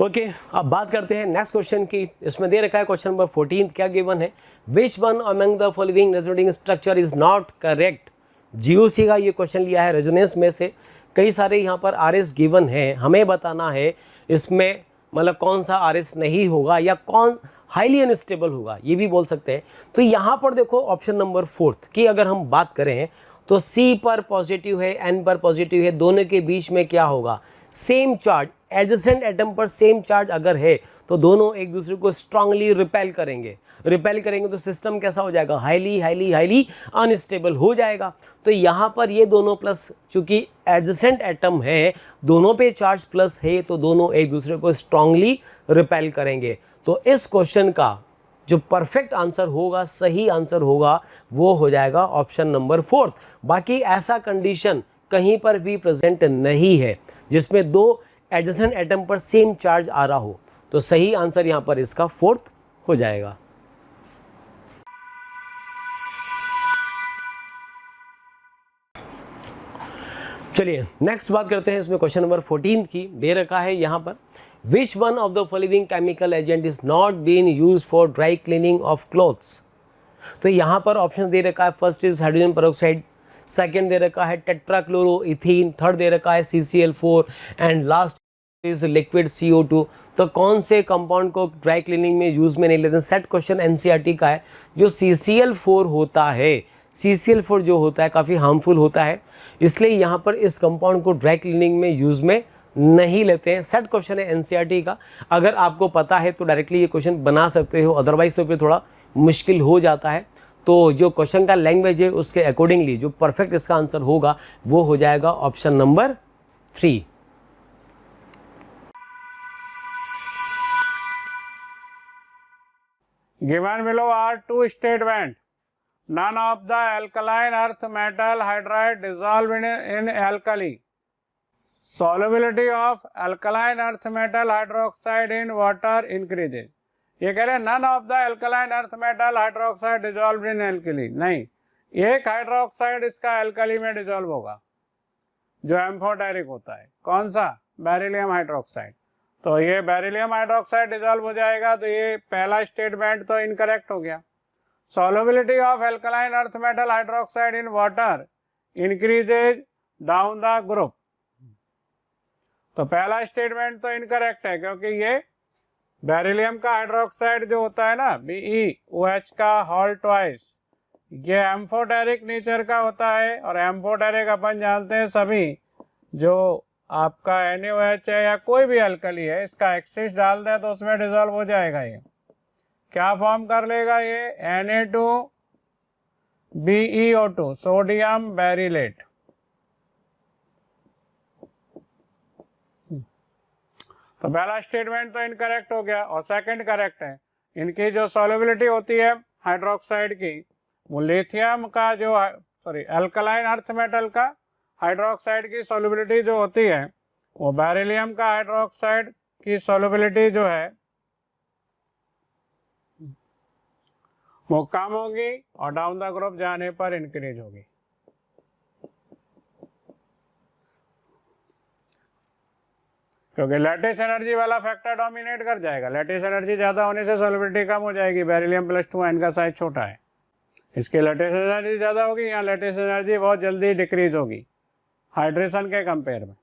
ओके अब बात करते हैं नेक्स्ट क्वेश्चन की। इसमें दे रखा है क्वेश्चन नंबर 14 क्या गिवन है, which one among the following resonating structure is not correct. GOC का ये क्वेश्चन लिया है, रेजोनेंस में से कई सारे यहाँ पर आरएस गिवन है, हमें बताना है इसमें मतलब कौन सा आरएस नहीं होगा या कौन हाईली अनस्टेबल होगा, ये भी बोल सकते हैं। तो यहाँ पर देखो ऑप्शन नंबर 4 की अगर हम बात करें तो C पर पॉजिटिव है, N पर पॉजिटिव है, दोनों के बीच में क्या होगा, सेम चार्ज, एडजेसेंट एटम पर सेम चार्ज अगर है तो दोनों एक दूसरे को स्ट्रांगली रिपेल करेंगे। रिपेल करेंगे तो सिस्टम कैसा हो जाएगा, हाईली हाईली हाईली अनस्टेबल हो जाएगा। तो यहाँ पर ये दोनों प्लस, चूंकि एडजेसेंट एटम है, दोनों पे चार्ज प्लस है, तो दोनों एक दूसरे को स्ट्रांगली रिपेल करेंगे। तो इस क्वेश्चन का जो परफेक्ट आंसर होगा, सही आंसर होगा, वो हो जाएगा ऑप्शन नंबर 4। बाकी ऐसा कंडीशन कहीं पर भी प्रेजेंट नहीं है जिसमें दो एडजेसेंट एटम पर सेम चार्ज आ रहा हो। तो सही आंसर यहां पर इसका 4th हो जाएगा। चलिए नेक्स्ट बात करते हैं इसमें क्वेश्चन नंबर 14 की। दे रखा है यहां पर, which one of the following chemical agent is not been use for dry cleaning of clothes. तो यहां पर ऑप्शन दे रखा है, first is hydrogen peroxide, second दे रखा है टेट्राक्लोरोइथीन, थर्ड दे रखा है CCl4 and last is liquid CO2। तो कौन से कंपाउंड को ड्राई क्लीनिंग में यूज में नहीं लेते हैं। सेट क्वेश्चन NCERT का है। जो CCl4 होता है, CCl4 जो होता है काफ़ी हार्मफुल होता है, इसलिए यहाँ पर इस कंपाउंड को ड्राई क्लीनिंग में यूज़ में नहीं लेते हैं। सेट क्वेश्चन है NCERT का। अगर आपको पता है तो डायरेक्टली ये क्वेश्चन बना सकते हो, अदरवाइज तो फिर थोड़ा मुश्किल हो जाता है। तो जो क्वेश्चन का लैंग्वेज है उसके अकॉर्डिंगली जो परफेक्ट इसका आंसर होगा वो हो जाएगा option number 3। Given below are two statements. None of the alkaline earth metal hydride dissolved in alkali. Solubility of alkaline earth metal hydroxide in water increases. ये कह रहे हैं none of the alkaline earth metal hydroxide dissolved in alkali. नहीं, एक hydroxide इसका alkali में dissolve होगा जो एम्फोटेरिक होता है। कौन सा, बेरिलियम हाइड्रोक्साइड। तो ये बेरिलियम हाइड्रोक्साइड डिजॉल्व हो जाएगा, तो ये पहला स्टेटमेंट तो इनकरेक्ट हो गया। Solubility of alkaline earth metal hydroxide in water increases down the group. तो पहला स्टेटमेंट तो इनकरेक्ट है, क्योंकि ये बेरिलियम का हाइड्रोक्साइड जो होता है ना BeOH का हॉल ट्वाइस, ये एम्फोटेरिक नेचर का होता है। और एम्फोटेरिक अपन जानते हैं सभी, जो आपका NaOH है या कोई भी अल्कली है, इसका एक्सिस डाल दें तो उसमें डिजोल्व हो जाएगा। ये क्या फॉर्म कर लेगा, ये Na2BeO2 सोडियम बेरिलेट। तो पहला स्टेटमेंट तो इनकरेक्ट हो गया, और सेकंड करेक्ट है। इनकी जो सॉल्युबिलिटी होती है हाइड्रोक्साइड की, वो लिथियम का जो अल्कलाइन अर्थ मेटल का हाइड्रोक्साइड की सॉल्युबिलिटी जो होती है, वो बेरिलियम का हाइड्रोक्साइड की सॉल्युबिलिटी जो है वो कम होगी और डाउन द ग्रुप जाने पर इंक्रीज होगी। क्योंकि लैटिस एनर्जी वाला फैक्टर डोमिनेट कर जाएगा। लैटिस एनर्जी ज़्यादा होने से सॉल्युबिलिटी कम हो जाएगी। बेरिलियम +2 आयन का साइज छोटा है, इसकी लैटिस एनर्जी ज़्यादा होगी, यहाँ लैटिस एनर्जी बहुत जल्दी डिक्रीज होगी हाइड्रेशन के कंपेयर में।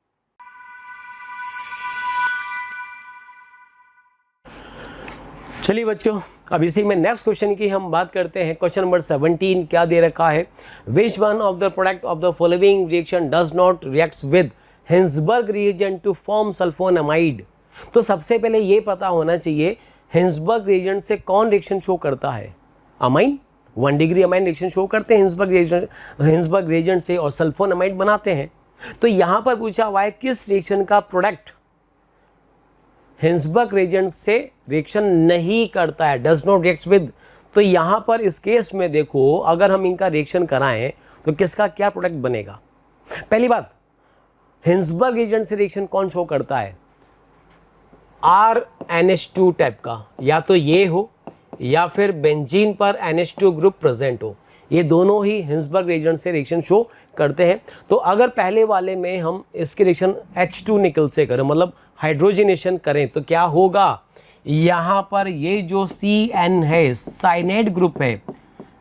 चलिए बच्चों, अब इसी में नेक्स्ट क्वेश्चन की हम बात करते हैं। क्वेश्चन नंबर 17 क्या दे रखा है, which one of the product of the following reaction does not reacts with Hinsberg reagent to form sulphonamide. तो सबसे पहले ये पता होना चाहिए हिंसबर्ग रिएजेंट से कौन रिएक्शन शो करता है। Amine 1 degree amine reaction show करते हैं हिंसबर्ग रिएजेंट से और सल्फोनामाइड बनाते हैं। तो यहाँ पर पूछा हुआ है किस रिएक्शन का प्रोडक्ट हिंसबर्ग रिएजेंट से रिएक्शन नहीं करता है, डज नॉट रिएक्ट विद। तो यहाँ पर इस केस में देखो, अगर हम इनका रिएक्शन कराएं तो किसका क्या प्रोडक्ट बनेगा। पहली बात, हिंसबर्ग रिएजेंट से रिएक्शन कौन शो करता है, RNH2 टाइप का, या तो ये हो या फिर बेंजीन पर NH2 ग्रुप प्रेजेंट हो, ये दोनों ही हिंसबर्ग रिएजेंट से रिएक्शन शो करते हैं। तो अगर पहले वाले में हम इसके रिएक्शन H2 निकल से करें, मतलब हाइड्रोजनेशन करें, तो क्या होगा, यहाँ पर ये जो CN है साइनाइड ग्रुप है,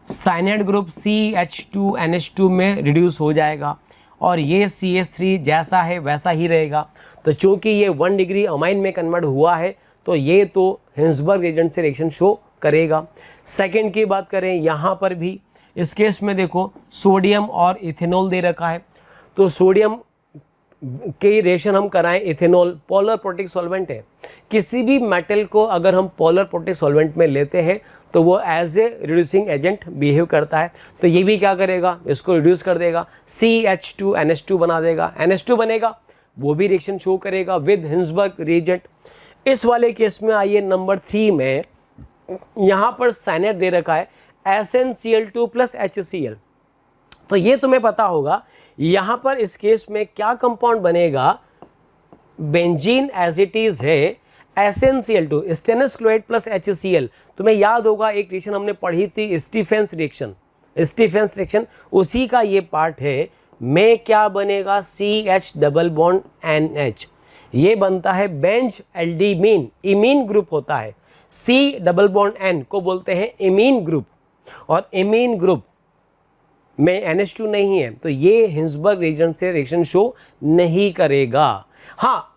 साइनाइड ग्रुप CH2NH2 में रिड्यूस हो जाएगा और ये CH3 जैसा है वैसा ही रहेगा। तो चूंकि ये 1 डिग्री अमाइन में कन्वर्ट हुआ है, तो ये तो हिंसबर्ग रिएजेंट से रिएक्शन शो करेगा। सेकंड की बात करें, यहाँ पर भी इस केस में देखो सोडियम और इथेनॉल दे रखा है, तो सोडियम के रिएक्शन हम कराएं, इथेनॉल पोलर प्रोटिक सॉल्वेंट है। किसी भी मेटल को अगर हम पोलर प्रोटिक सॉल्वेंट में लेते हैं तो वो as a reducing agent behave करता है। तो ये भी क्या करेगा, इसको रिड्यूस कर देगा, CH2NH2 बना देगा, NH2 बनेगा, वो भी रिएक्शन शो करेगा विद हिंसबर्ग रिएजेंट। इस वाले केस में आइए नंबर 3 में, यहाँ पर साइनाइड दे रखा है SnCl2 + HCl। तो ये तुम्हें पता होगा, यहाँ पर इस केस में क्या कंपाउंड बनेगा, बेंजीन एज इट इज है SnCl2 स्टेनलेस क्लोराइड + HCl। तुम्हें याद होगा एक रिएक्शन हमने पढ़ी थी स्टीफेंस रिएक्शन, उसी का ये पार्ट है। में क्या बनेगा, CH डबल बॉन्ड NH, ये बनता है बेंज एल्डिमीन, इमीन ग्रुप होता है। C डबल बॉन्ड N को बोलते हैं इमीन ग्रुप, और इमीन ग्रुप में NH2 नहीं है, तो ये हिंसबर्ग रिएजेंट से रिएक्शन शो नहीं करेगा। हाँ,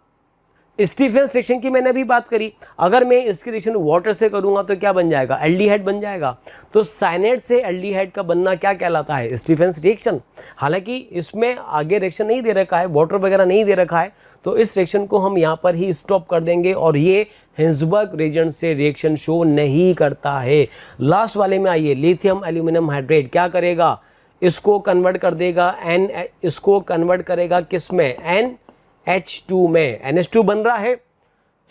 स्टीफेंस रिएक्शन की मैंने अभी बात करी, अगर मैं इसकी रिएक्शन वाटर से करूंगा तो क्या बन जाएगा, एल्डिहाइड बन जाएगा। तो साइनाइड से एल्डिहाइड का बनना क्या कहलाता है, स्टीफेंस रिएक्शन। हालांकि इसमें आगे रिएक्शन नहीं दे रखा है, वाटर वगैरह नहीं दे रखा है, तो इस रिएक्शन को हम यहाँ पर ही स्टॉप कर देंगे और ये हिंसबर्ग रिएजेंट से रिएक्शन शो नहीं करता है। लास्ट वाले में आइए, लिथियम एल्यूमिनियम हाइड्रेट क्या करेगा, इसको कन्वर्ट कर देगा इसको कन्वर्ट करेगा किस में, NH2 में। NH2 बन रहा है,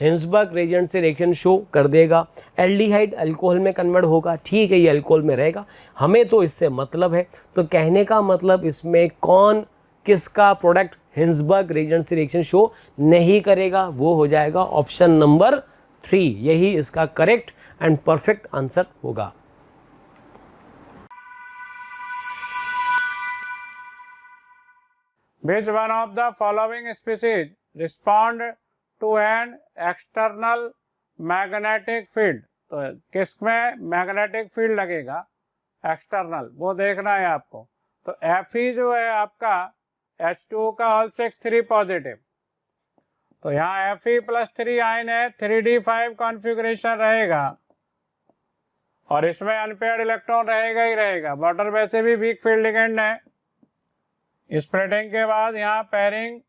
हिंसबर्ग रिएजेंट से रिएक्शन शो कर देगा। एल्डिहाइड अल्कोहल में कन्वर्ट होगा, ठीक है, ये अल्कोहल में रहेगा, हमें तो इससे मतलब है। तो कहने का मतलब इसमें कौन किसका प्रोडक्ट हिंसबर्ग रिएजेंट से रिएक्शन शो नहीं करेगा, वो हो जाएगा ऑप्शन नंबर 3। यही इसका करेक्ट एंड परफेक्ट आंसर होगा। Which one of the following species respond to an external magnetic field. तो किसमें मैग्नेटिक फील्ड लगेगा, एक्सटर्नल, वो देखना है आपको। तो Fe जो है आपका H2O का होल 6 पॉजिटिव, तो यहाँ Fe+3 आयन है, 3d5 कॉन्फ़िगरेशन रहेगा और इसमें अनपेयर्ड इलेक्ट्रॉन रहेगा ही रहेगा। वाटर वैसे भी वीक फील्ड लिगेंड है। स्प्लिटिंग के बाद यहाँ पेयरिंग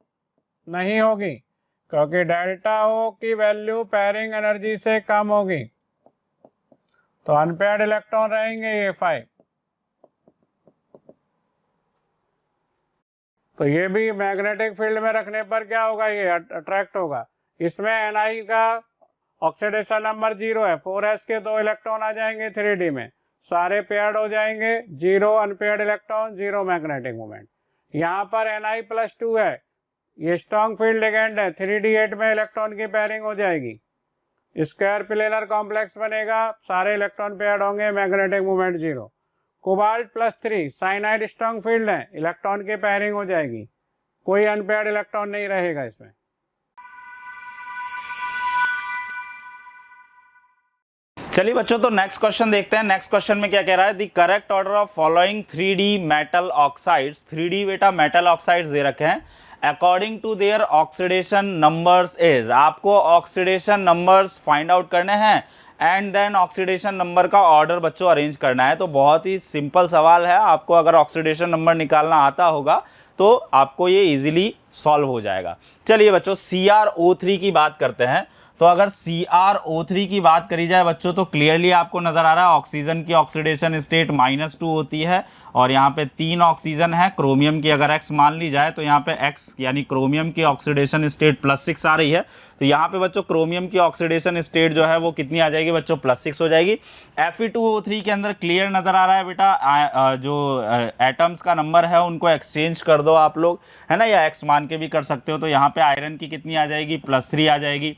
नहीं होगी क्योंकि डेल्टा O की वैल्यू पेयरिंग एनर्जी से कम होगी, तो अनपेयर्ड इलेक्ट्रॉन रहेंगे ये 5। तो ये भी मैग्नेटिक फील्ड में रखने पर क्या होगा, ये अट्रैक्ट होगा। इसमें Ni का ऑक्सीडेशन नंबर 0 है, 4s के 2 इलेक्ट्रॉन आ जाएंगे 3d में, सारे पेयर्ड हो जाएंगे, 0 अनपेयर्ड इलेक्ट्रॉन, 0 मैग्नेटिक मोमेंट। यहाँ पर Ni+2 है, ये स्ट्रॉन्ग फील्ड लिगेंड है, 3d8 में इलेक्ट्रॉन की पेयरिंग हो जाएगी, स्क्वायर प्लेनर कॉम्प्लेक्स बनेगा, सारे इलेक्ट्रॉन पेयर्ड होंगे, magnetic moment 0। Cobalt cyanide strong field है, इलेक्ट्रॉन की पेयरिंग हो जाएगी, कोई अनपेयर्ड इलेक्ट्रॉन नहीं रहेगा इसमें। चलिए बच्चों, तो नेक्स्ट क्वेश्चन देखते हैं। नेक्स्ट क्वेश्चन में क्या कह रहा है, the correct order of following 3D metal oxides, 3D बेटा मेटल ऑक्साइड्स दे रखे हैं, according to their oxidation numbers is. आपको ऑक्सीडेशन नंबर्स फाइंड आउट करने हैं एंड देन ऑक्सीडेशन नंबर का ऑर्डर बच्चों अरेंज करना है। तो बहुत ही सिंपल सवाल है, आपको अगर ऑक्सीडेशन नंबर निकालना आता होगा तो आपको ये इजीली सॉल्व हो जाएगा। चलिए बच्चों, CrO3 की बात करते हैं। तो अगर CrO3 की बात करी जाए बच्चों, तो क्लियरली आपको नजर आ रहा है ऑक्सीजन की ऑक्सीडेशन स्टेट -2 होती है और यहाँ पे 3 ऑक्सीजन है। क्रोमियम की अगर X मान ली जाए तो यहाँ पे X यानी क्रोमियम की ऑक्सीडेशन स्टेट +6 आ रही है। तो यहाँ पे बच्चों क्रोमियम की ऑक्सीडेशन स्टेट जो है वो कितनी आ जाएगी बच्चों, +6 हो जाएगी। Fe2O3 के अंदर क्लियर नजर आ रहा है बेटा, जो एटम्स का नंबर है उनको एक्सचेंज कर दो आप लोग, है ना, या X मान के भी कर सकते हो। तो यहाँ पे आयरन की कितनी आ जाएगी, +3 आ जाएगी।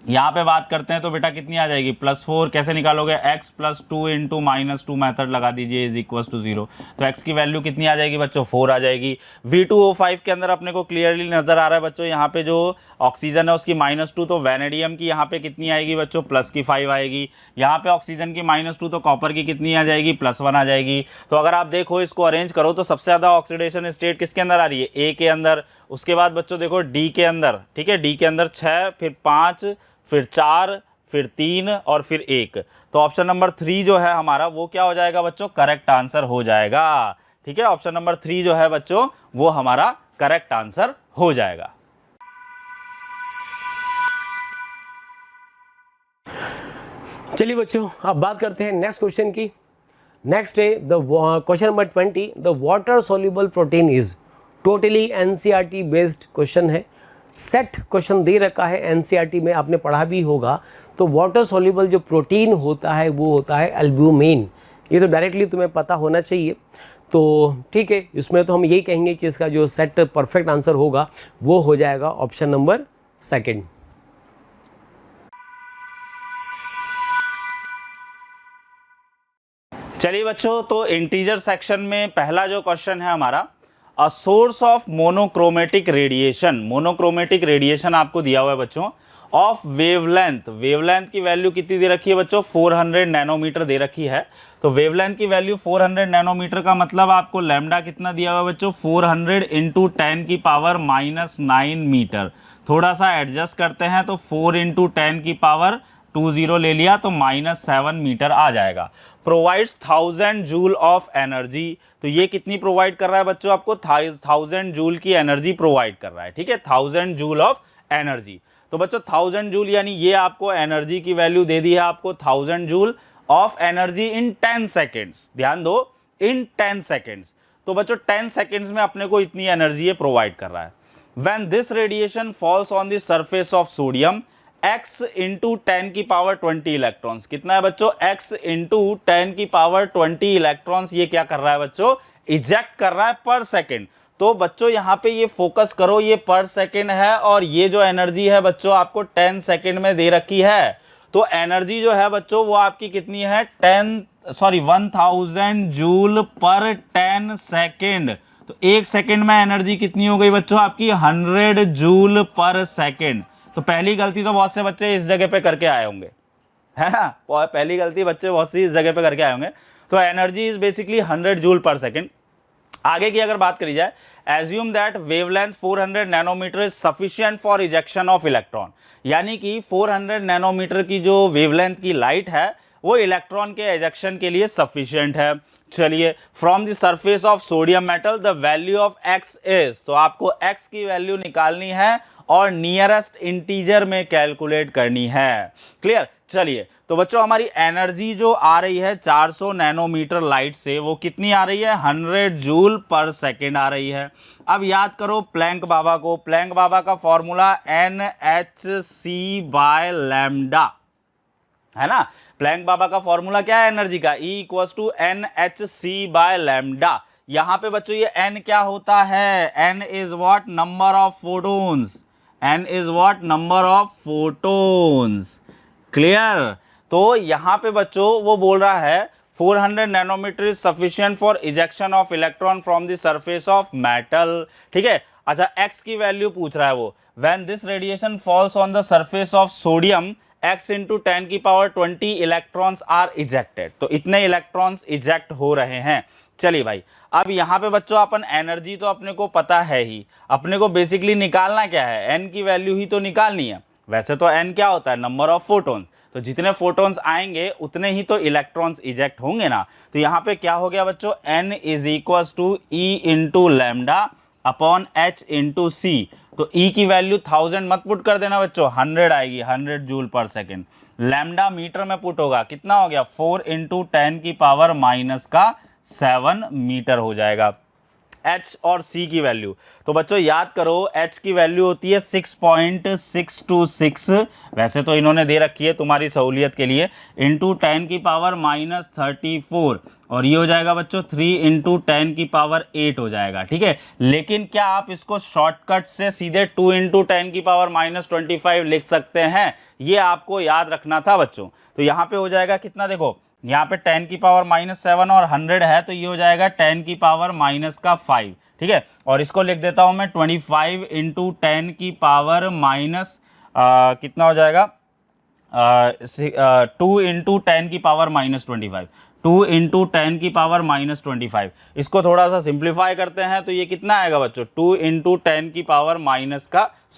यहाँ पे बात करते हैं तो बेटा कितनी आ जाएगी, +4। कैसे निकालोगे, x+2 × -2 मेथड लगा दीजिए = 0। तो x की वैल्यू कितनी आ जाएगी बच्चों, 4 आ जाएगी। V2O5 के अंदर अपने को क्लियरली नजर आ रहा है बच्चों, यहाँ पे जो ऑक्सीजन है उसकी -2, तो वैनेडियम की यहाँ पे कितनी आएगी बच्चों, +5 आएगी। यहाँ पे ऑक्सीजन की -2, तो कॉपर की कितनी आ जाएगी, +1 आ जाएगी। तो अगर आप देखो इसको अरेंज करो तो सबसे ज़्यादा ऑक्सीडेशन स्टेट किसके अंदर आ रही है, A के अंदर। उसके बाद बच्चों देखो D के अंदर, ठीक है, D के अंदर 6, फिर 5, फिर 4, फिर 3 और फिर 1। तो ऑप्शन नंबर 3 जो है हमारा वो क्या हो जाएगा बच्चों, करेक्ट आंसर हो जाएगा। ठीक है, ऑप्शन नंबर 3 जो है बच्चों वो हमारा करेक्ट आंसर हो जाएगा। चलिए बच्चों, अब बात करते हैं नेक्स्ट क्वेश्चन की। नेक्स्ट है the question number 20, the water soluble protein is. Totally NCERT based question है, सेट क्वेश्चन दे रखा है, NCERT में आपने पढ़ा भी होगा। तो वाटर सोल्यूबल जो प्रोटीन होता है वो होता है एल्ब्यूमिन। ये तो डायरेक्टली तुम्हें पता होना चाहिए। तो ठीक है, इसमें तो हम यही कहेंगे कि इसका जो सेट परफेक्ट आंसर होगा वो हो जाएगा ऑप्शन नंबर 2। चलिए बच्चों, तो इंटीजर सेक्शन में पहला जो क्वेश्चन है हमारा, a source of monochromatic radiation. Monochromatic radiation आपको दिया हुआ है बच्चों, ऑफ वेवलेंथ। वेवलेंथ की वैल्यू कितनी दे रखी है बच्चों, 400 नैनोमीटर दे रखी है। तो वेवलेंथ की वैल्यू 400 नैनोमीटर का मतलब आपको लैम्डा कितना दिया हुआ है बच्चों, 400 × 10⁻⁹ मीटर। थोड़ा सा एडजस्ट करते हैं तो 4 × 10⁻20 ले लिया तो -7 मीटर आ जाएगा। Provides 1000 joule of energy. तो ये कितनी प्रोवाइड कर रहा है बच्चों, आपको 1000 जूल की एनर्जी प्रोवाइड कर रहा है। ठीक है, 1000 जूल ऑफ एनर्जी। तो बच्चों 1000 जूल यानी ये आपको एनर्जी की वैल्यू दे दी है आपको 1000 joule of energy in 10 seconds. ध्यान दो, इन 10 सेकेंड्स। तो बच्चों 10 सेकेंड्स में अपने को इतनी एनर्जी ये प्रोवाइड कर रहा है। When this radiation falls on the surface of sodium, x × 10⁻20 electrons. कितना है बच्चों, x × 10⁻20 इलेक्ट्रॉन्स ये क्या कर रहा है बच्चों, इजेक्ट कर रहा है पर सेकेंड। तो बच्चों यहाँ पे ये फोकस करो, ये पर सेकेंड है और ये जो एनर्जी है बच्चों आपको 10 सेकेंड में दे रखी है। तो एनर्जी जो है बच्चों वो आपकी कितनी है, 1000 जूल पर 10 सेकेंड। तो 1 सेकंड में एनर्जी कितनी हो गई बच्चों आपकी 100 जूल पर सेकंड। तो पहली गलती तो बहुत से बच्चे इस जगह पे करके आए होंगे, है ना, पहली गलती बच्चे बहुत सी इस जगह पे करके आए होंगे। तो energy is basically 100 joule per second. आगे की अगर बात करी जाए, assume that wavelength 400 nanometre is sufficient for ejection of electron, यानी कि 400 नैनोमीटर की जो वेवलेंथ की लाइट है वो इलेक्ट्रॉन के एजेक्शन के लिए सफिशिएंट है। चलिए, from the surface of sodium metal the value of x is, तो आपको एक्स की वैल्यू निकालनी है और नियरेस्ट इंटीजर में कैलकुलेट करनी है। क्लियर। चलिए, तो बच्चों हमारी एनर्जी जो आ रही है 400 नैनोमीटर लाइट से, वो कितनी आ रही है 100 जूल पर सेकेंड आ रही है। अब याद करो प्लैंक बाबा को, प्लैंक बाबा का फॉर्मूला NhC/λ है ना। प्लैंक बाबा का फॉर्मूला क्या है एनर्जी का, E = NhC/λ। यहां पे बच्चों ये n क्या होता है, n is what, number of photons, n is what, number of photons. Clear. तो यहां पे बच्चों वो बोल रहा है 400 nanometre is sufficient for ejection of electron from the surface of metal. ठीक है। अच्छा, x की वैल्यू पूछ रहा है वो, when this radiation falls on the surface of sodium x × 10⁻20 electrons are ejected. तो इतने इलेक्ट्रॉन्स इजेक्ट हो रहे हैं। चलिए भाई, अब यहाँ पे बच्चों अपन एनर्जी तो अपने को पता है ही, अपने को बेसिकली निकालना क्या है, n की वैल्यू ही तो निकालनी है। वैसे तो n क्या होता है, नंबर ऑफ फोटोन्स। तो जितने फोटोन्स आएंगे उतने ही तो इलेक्ट्रॉन्स इजेक्ट होंगे ना। तो यहाँ पे क्या हो गया बच्चों, n = E × lambda upon h × c। तो E की वैल्यू 1000 मत पुट कर देना बच्चों, 100 आएगी, 100 joule per second. Lambda metre में पुट होगा, कितना हो गया 4 × 10⁻⁷ मीटर हो जाएगा। H और C की वैल्यू, तो बच्चों याद करो H की वैल्यू होती है 6.626, वैसे तो इन्होंने दे रखी है तुम्हारी सहूलियत के लिए, × 10⁻34, और ये हो जाएगा बच्चों 3 × 10⁸ हो जाएगा। ठीक है। लेकिन क्या आप इसको शॉर्टकट से सीधे 2 × 10⁻25 लिख सकते हैं, ये आपको याद रखना था बच्चों। तो यहाँ पे हो जाएगा कितना, देखो यहाँ पे 10⁻⁷ और 100 है, तो ये हो जाएगा 10⁻⁵। ठीक है। और इसको लिख देता हूं मैं 25 × 10⁻⁻, कितना हो जाएगा 2 × 10⁻⁻25, 2 × 10⁻⁻25। इसको थोड़ा सा सिंप्लीफाई करते हैं तो ये कितना आएगा बच्चों, 2 ×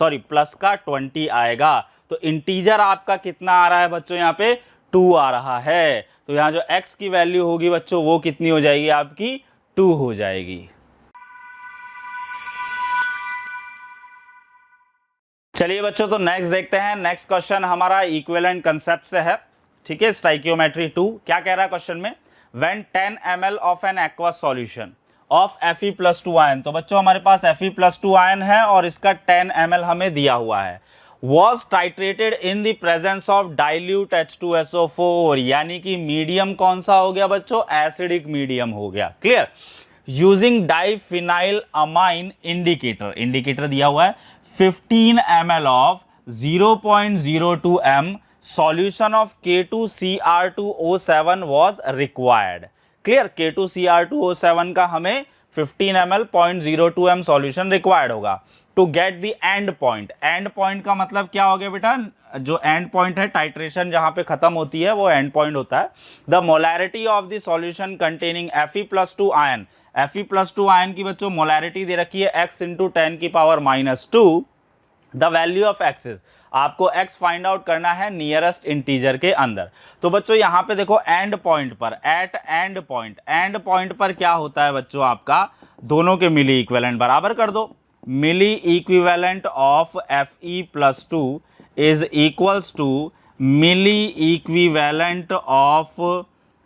10⁻⁻20 आएगा। तो इंटीजर आपका कितना आ रहा है बच्चों, यहाँ पे 2 आ रहा है। तो यहाँ जो x की वैल्यू होगी बच्चों वो कितनी हो जाएगी आपकी, 2 हो जाएगी। चलिए बच्चों, तो नेक्स्ट देखते हैं। नेक्स्ट क्वेश्चन हमारा इक्विवेलेंट कंसेप्ट से है। ठीक है, स्टाइकियोमेट्री 2। क्या कह रहा है क्वेश्चन में, when 10 ml of an aqueous solution of Fe+2 ion, तो बच्चों हमारे पास Fe+2 आयन है और इसका 10 ml हमें दिया हुआ है, was titrated in the presence of dilute H2SO4, यानी कि मीडियम कौन सा हो गया बच्चों, एसिडिक मीडियम हो गया। Clear. Using diphenyl amine indicator, indicator दिया हुआ है 15 ml of 0.02 m solution of K2Cr2O7 was required। Clear. K2Cr2O7 का हमें 15 ml 0.02 m सॉल्यूशन रिक्वायर्ड होगा to get the end point. End point का मतलब क्या हो गया बेटा, जो एंड पॉइंट है, टाइट्रेशन जहां पे खत्म होती है वो एंड पॉइंट होता है। The molarity of the solution containing Fe+2 ion, Fe+2 ion की बच्चों मोलैरिटी दे रखी है x × 10⁻²। The value of x is, आपको x फाइंड आउट करना है नियरेस्ट इंटीजर के अंदर। तो बच्चों यहाँ पे देखो एंड पॉइंट पर, at end point, end point पर क्या होता है बच्चों, आपका दोनों के मिली इक्विवेलेंट बराबर कर दो। Milli equivalent of Fe+2 is equals to milli equivalent of,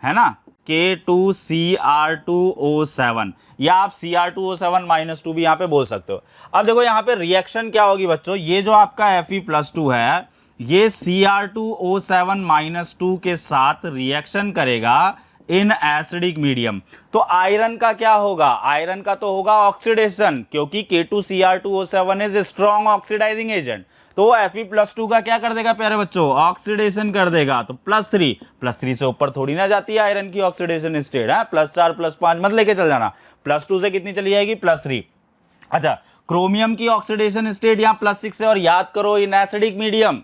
है ना, K2Cr2O7, या आप Cr2O7-2 भी यहाँ पे बोल सकते हो। अब देखो यहाँ पे रिएक्शन क्या होगी बच्चों, ये जो आपका Fe+2 है ये Cr2O7-2 के साथ रिएक्शन करेगा इन एसिडिक मीडियम। तो आयरन का क्या होगा, आयरन का तो होगा ऑक्सीडेशन, क्योंकि K2Cr2O7 is strong oxidising agent. तो तो Fe+2 का क्या कर देगा प्यारे बच्चों, ऑक्सीडेशन कर देगा। तो +3 से ऊपर थोड़ी ना जाती है आयरन की ऑक्सीडेशन स्टेट है, +4 +5 मत लेके चल जाना, +2 से कितनी चली जाएगी, +3। अच्छा, क्रोमियम की ऑक्सीडेशन स्टेट यहाँ +6 है, और याद करो इन एसिडिक मीडियम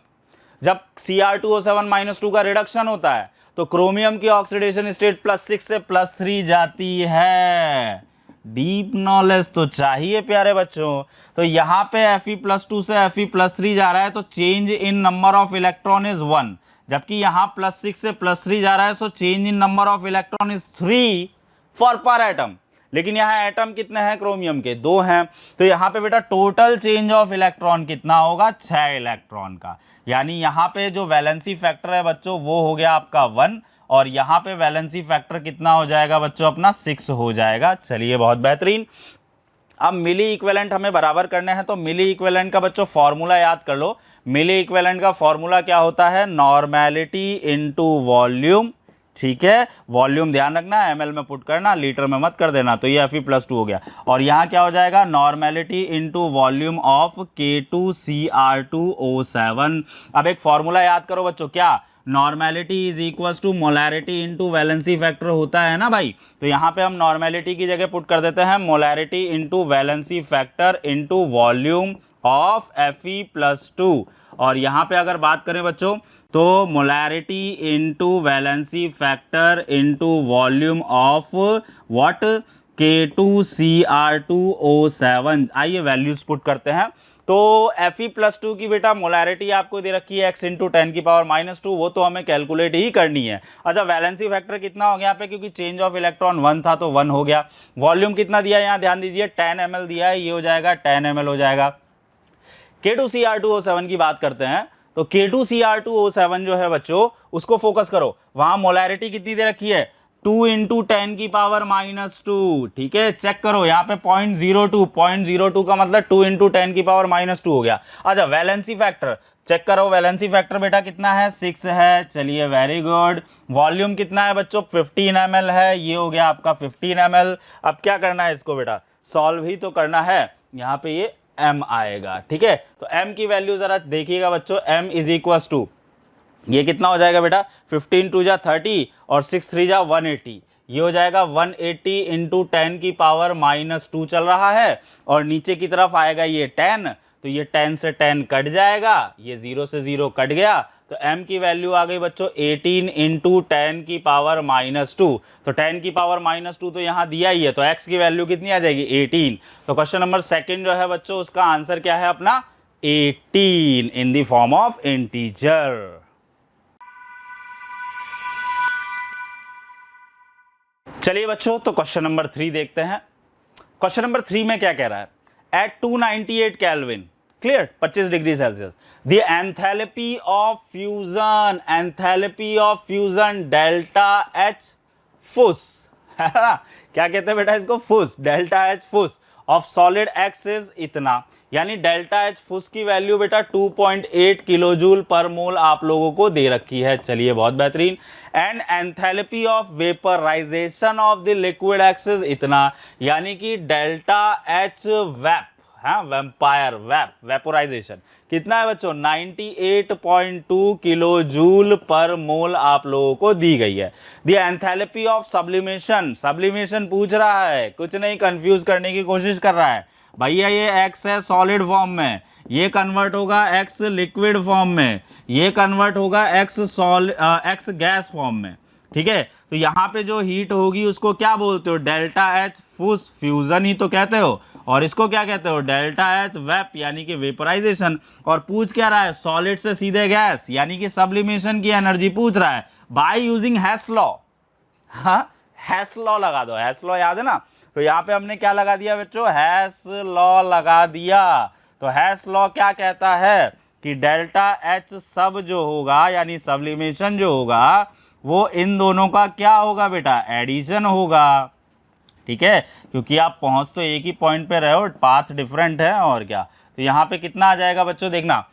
जब Cr2O7 -2 का रिडक्शन होता है तो क्रोमियम की ऑक्सीडेशन स्टेट +6 से +3 जाती है। डीप नॉलेज तो चाहिए प्यारे बच्चों। तो यहाँ पे Fe+2 से Fe+3 जा रहा है तो change in number of electron is 1, जबकि यहाँ +6 से +3 जा रहा है so change in number of electron is 3 for पर एटम। लेकिन यहाँ एटम कितने हैं क्रोमियम के, 2 हैं। तो यहाँ पे बेटा टोटल चेंज ऑफ इलेक्ट्रॉन कितना होगा, 6 इलेक्ट्रॉन का। यानी यहाँ पे जो वैलेंसी फैक्टर है बच्चों वो हो गया आपका 1, और यहाँ पे वैलेंसी फैक्टर कितना हो जाएगा बच्चों, अपना 6 हो जाएगा। चलिए बहुत बेहतरीन। अब मिली इक्विवेलेंट हमें बराबर करने हैं, तो मिली इक्विवेलेंट का बच्चों फॉर्मूला याद कर लो। मिली इक्विवेलेंट का फॉर्मूला क्या होता है, नॉर्मेलिटी इनटू वॉल्यूम। ठीक है, वॉल्यूम ध्यान रखना, ml में पुट करना, लीटर में मत कर देना। तो ये Fe+2 हो गया, और यहाँ क्या हो जाएगा, normality into volume of K2Cr2O7। अब एक फॉर्मूला याद करो बच्चों, क्या, normality is equals to molarity into valency factor होता है ना भाई। तो यहाँ पे हम नॉर्मेलिटी की जगह पुट कर देते हैं molarity into valency factor into volume of Fe+2। और यहाँ पे अगर बात करें बच्चों तो molarity into valency factor into volume of what, K2Cr2O7। आइए वैल्यूज पुट करते हैं। तो Fe+2 की बेटा मोलैरिटी आपको दे रखी है x × 10⁻², वो तो हमें कैलकुलेट ही करनी है। अच्छा, वैलेंसी फैक्टर कितना हो गया यहाँ पे, क्योंकि चेंज ऑफ इलेक्ट्रॉन 1 था तो 1 हो गया। वॉल्यूम कितना दिया है यहाँ ध्यान दीजिए, 10 ml दिया है, ये हो जाएगा 10 ml हो जाएगा। K2Cr2O7 की बात करते हैं, तो K2Cr2O7 जो है बच्चों उसको फोकस करो, वहां मोलैरिटी कितनी दे रखी है, 2 × 10⁻²। ठीक है, चेक करो यहाँ पे 0.02 का मतलब 2 × 10⁻² हो गया। अच्छा, वैलेंसी फैक्टर चेक करो, वैलेंसी फैक्टर बेटा कितना है, 6 है। चलिए वेरी गुड। वॉल्यूम कितना है बच्चों, 15 ml है, ये हो गया आपका 15 ml। अब क्या करना है इसको बेटा, सॉल्व ही तो करना है। यहाँ पे ये m आएगा, ठीक है। तो m की वैल्यू जरा देखिएगा बच्चों, m इज इक्वल्स टू, ये कितना हो जाएगा बेटा, 15 2 जा 30 और 6 3 जा 180, ये हो जाएगा 180 × 10⁻² चल रहा है, और नीचे की तरफ आएगा ये 10, तो ये 10 से 10 कट जाएगा, ये 0 से 0 कट गया, तो m की वैल्यू आ गई बच्चों 18 × 10⁻²। तो 10⁻² तो यहाँ दिया ही है, तो x की वैल्यू कितनी आ जाएगी, 18। तो क्वेश्चन नंबर 2 जो है बच्चों उसका आंसर क्या है अपना, 18 in the form of integer. चलिए बच्चों, तो क्वेश्चन नंबर 3 देखते हैं। क्वेश्चन नंबर 3 में क्या कह रहा है, at 298 kelvin, clear, 25 degree Celsius, the enthalpy of fusion delta H fus, है ना, क्या कहते हैं बेटा इसको, fus, delta H fus of solid X is इतना, यानी डेल्टा एच फुस की वैल्यू बेटा 2.8 किलोजूल पर मोल आप लोगों को दे रखी है। चलिए बहुत बेहतरीन। And enthalpy of vaporisation of the liquid X is इतना, यानी कि डेल्टा एच वेप, हाँ वेम्पायर वेप, वेपोराइजेशन कितना है बच्चों, 98.2 किलोजूल पर मोल आप लोगों को दी गई है। The enthalpy of sublimation, sublimation पूछ रहा है, कुछ नहीं कंफ्यूज करने की कोशिश कर रहा है भैया, ये x है सॉलिड फॉर्म में, ये कन्वर्ट होगा x लिक्विड फॉर्म में, ये कन्वर्ट होगा x गैस फॉर्म में, ठीक है। तो यहाँ पे जो हीट होगी उसको क्या बोलते हो, डेल्टा एच फुस, फ्यूजन ही तो कहते हो, और इसको क्या कहते हो, डेल्टा एच वेप, यानी कि वेपराइजेशन। और पूछ क्या रहा है, सॉलिड से सीधे गैस, यानी कि सब्लिमेशन की एनर्जी पूछ रहा है बाय यूजिंग हेस लॉ। हाँ, हेस लॉ लगा दो, हेस लॉ याद है ना। तो यहाँ पे हमने क्या लगा दिया बच्चों, हेस लॉ लगा दिया। तो हेस लॉ क्या कहता है कि डेल्टा एच सब जो होगा, यानी सब्लिमेशन जो होगा, वो इन दोनों का क्या होगा बेटा, एडिशन होगा, ठीक है, क्योंकि आप पहुंच तो एक ही पॉइंट पे रहे हो, पाथ डिफरेंट है और क्या। तो यहाँ पे कितना आ जाएगा बच्चों, देखना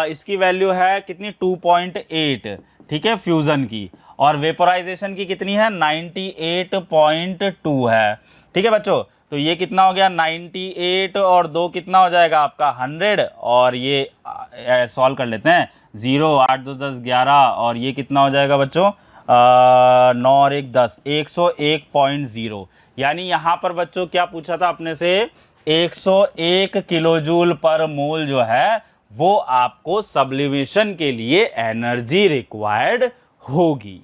इसकी वैल्यू है कितनी, 2.8, ठीक है, फ्यूजन की, और वेपोराइजेशन की कितनी है, 98.2 है, ठीक है बच्चों। तो ये कितना हो गया 98 और 2 कितना हो जाएगा आपका 100 और ये सॉल्व कर लेते हैं 0 8 2 10 11 और ये कितना हो जाएगा बच्चों 9 और 1 10 101.0 यानी यहाँ पर बच्चों क्या पूछा था अपने से 101 किलोजूल पर मोल जो है वो आपको सब्लिमेशन के लिए एनर्जी रिक्वायर्ड होगी।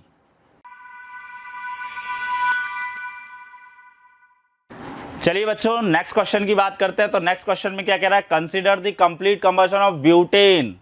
चलिए बच्चों नेक्स्ट क्वेश्चन की बात करते हैं। तो नेक्स्ट क्वेश्चन में क्या कह रहा है, consider the complete combustion of butane.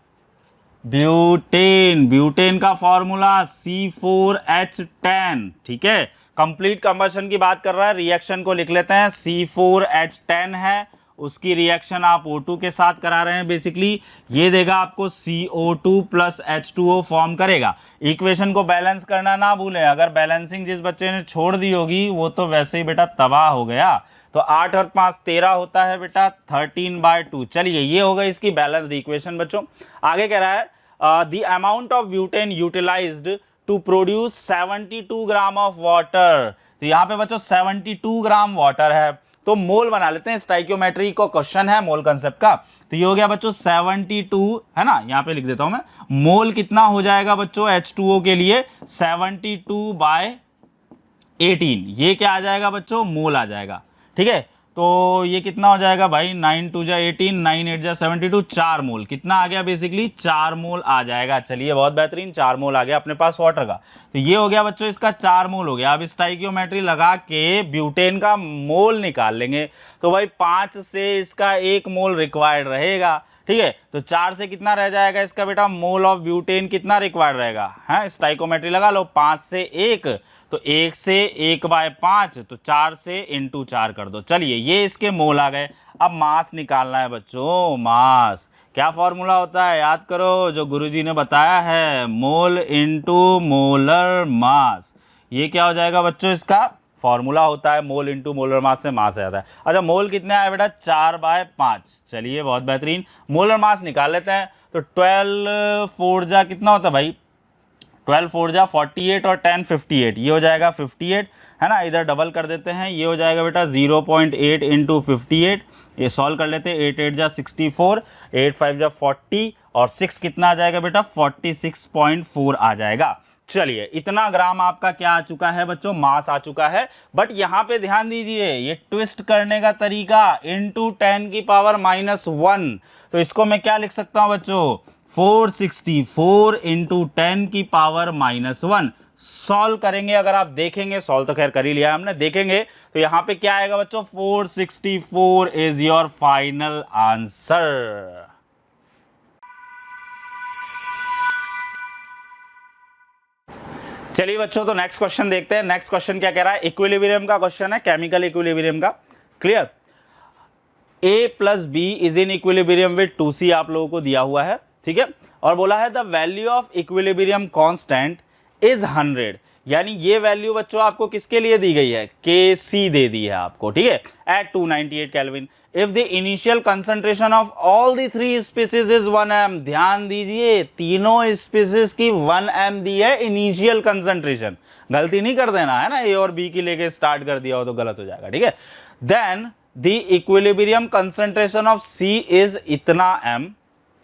Butane का फॉर्मूला C4H10, ठीक है। कंप्लीट कंबशन की बात कर रहा है, रिएक्शन को लिख लेते हैं। C4H10 है, उसकी रिएक्शन आप O2 के साथ करा रहे हैं बेसिकली, ये देगा आपको CO2 प्लस H2O फॉर्म करेगा। इक्वेशन को बैलेंस करना ना भूलें, अगर बैलेंसिंग जिस बच्चे ने छोड़ दी होगी वो तो वैसे ही बेटा तबाह हो गया। तो 8 और 5 13 होता है बेटा 13/2। चलिए ये होगा इसकी बैलेंस्ड इक्वेशन बच्चों। आगे कह रहा है the amount of butane utilised to produce 72 gram of water. तो यहाँ पे बच्चों 72 ग्राम वाटर है, तो मोल बना लेते हैं। स्टाइकियोमेट्री को क्वेश्चन है मोल कंसेप्ट का। तो ये हो गया बच्चों 72 है ना, यहाँ पे लिख देता हूं मैं। मोल कितना हो जाएगा बच्चों H2O के लिए 72/18, ये क्या आ जाएगा बच्चों मोल आ जाएगा, ठीक है। तो ये कितना हो जाएगा भाई 9 2 18 9 8 72, 4 मोल कितना आ गया बेसिकली 4 मोल आ जाएगा। चलिए बहुत बेहतरीन, 4 मोल आ गया अपने पास वाटर का। तो ये हो गया बच्चों इसका 4 मोल हो गया। अब स्टाइकियोमेट्री लगा के ब्यूटेन का मोल निकाल लेंगे। तो भाई 5 से इसका 1 मोल रिक्वायर्ड रहेगा, ठीक है। तो 4 से कितना रह जाएगा इसका बेटा मोल ऑफ ब्यूटेन कितना रिक्वायर्ड रहेगा, है स्टाइकोमेट्री लगा लो। 5 से 1 तो 1 से 1/5 तो 4 से इंटू 4 कर दो। चलिए ये इसके मोल आ गए। अब मास निकालना है बच्चों। मास क्या फॉर्मूला होता है याद करो, जो गुरुजी ने बताया है, मोल इंटू मोलर मास। ये क्या हो जाएगा बच्चों, इसका फॉर्मूला होता है मोल इंटू मोलर मास से मास आ जाता है। अच्छा मोल कितने आए बेटा 4/5। चलिए बहुत बेहतरीन, मोलर मास निकाल लेते हैं। तो 12 4 जा कितना होता है भाई 12 4 जा 48 और 10 58, ये हो जाएगा 58 है ना। इधर डबल कर देते हैं, ये हो जाएगा बेटा 0.8 इंटू 58। ये सॉल्व कर लेते हैं, 8 8 जा 64, 8 5 जा 40 और 6 कितना आ जाएगा बेटा 46.4 आ जाएगा। चलिए इतना ग्राम आपका क्या आ चुका है बच्चों, मास आ चुका है। बट यहाँ पे ध्यान दीजिए, ये ट्विस्ट करने का तरीका इंटू 10 की पावर -1। तो इसको मैं क्या लिख सकता हूँ बच्चों 464 इंटू 10 की पावर -1। सॉल्व करेंगे, अगर आप देखेंगे, सॉल्व तो खैर कर ही लिया हमने, देखेंगे तो यहाँ पे क्या आएगा बच्चों 464 इज योर फाइनल आंसर। चलिए बच्चों तो नेक्स्ट क्वेश्चन देखते हैं। नेक्स्ट क्वेश्चन क्या कह रहा है, इक्विलिब्रियम का क्वेश्चन है, केमिकल इक्विलिब्रियम का। Clear, A plus B is in equilibrium with 2C आप लोगों को दिया हुआ है, ठीक है। और बोला है the value of equilibrium constant is 100, यानी ये वैल्यू बच्चों आपको किसके लिए दी गई है, Kc दे दी है आपको, ठीक है, at 298 kelvin. If the initial concentration of all the 3 species is 1 m, ध्यान दीजिए तीनों स्पीसीज की 1 m दी है इनिशियल कंसंट्रेशन, गलती नहीं कर देना है ना, ए और बी की लेके स्टार्ट कर दिया हो तो गलत हो जाएगा, ठीक है। Then the equilibrium concentration of C is इतना m,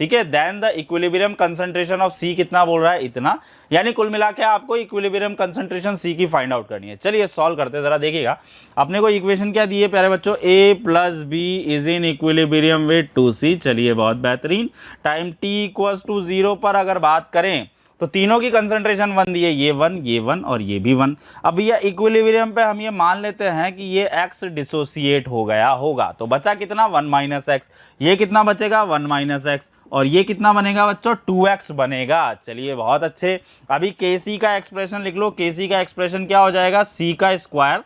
ठीक है। Then the equilibrium concentration of C कितना बोल रहा है, इतना, यानी कुल मिला के आपको इक्विलिब्रियम कंसंट्रेशन C की फाइंड आउट करनी है। चलिए सॉल्व करते हैं, जरा देखिएगा अपने को इक्वेशन क्या दी है प्यारे बच्चों, A plus B is in equilibrium with 2C। चलिए बहुत बेहतरीन, टाइम t इक्वल्स टू 0 पर अगर बात करें तो तीनों की कंसंट्रेशन 1 दी है, ये 1 और ये भी 1। अब ये इक्विलिब्रियम पे हम ये मान लेते हैं कि ये x डिसोसिएट हो गया होगा, तो बचा कितना 1 - x, ये कितना बचेगा 1 - x, और ये कितना बनेगा बच्चों 2x बनेगा। चलिए बहुत अच्छे, अभी Kc का एक्सप्रेशन लिख लो। Kc का एक्सप्रेशन क्या हो जाएगा, C का square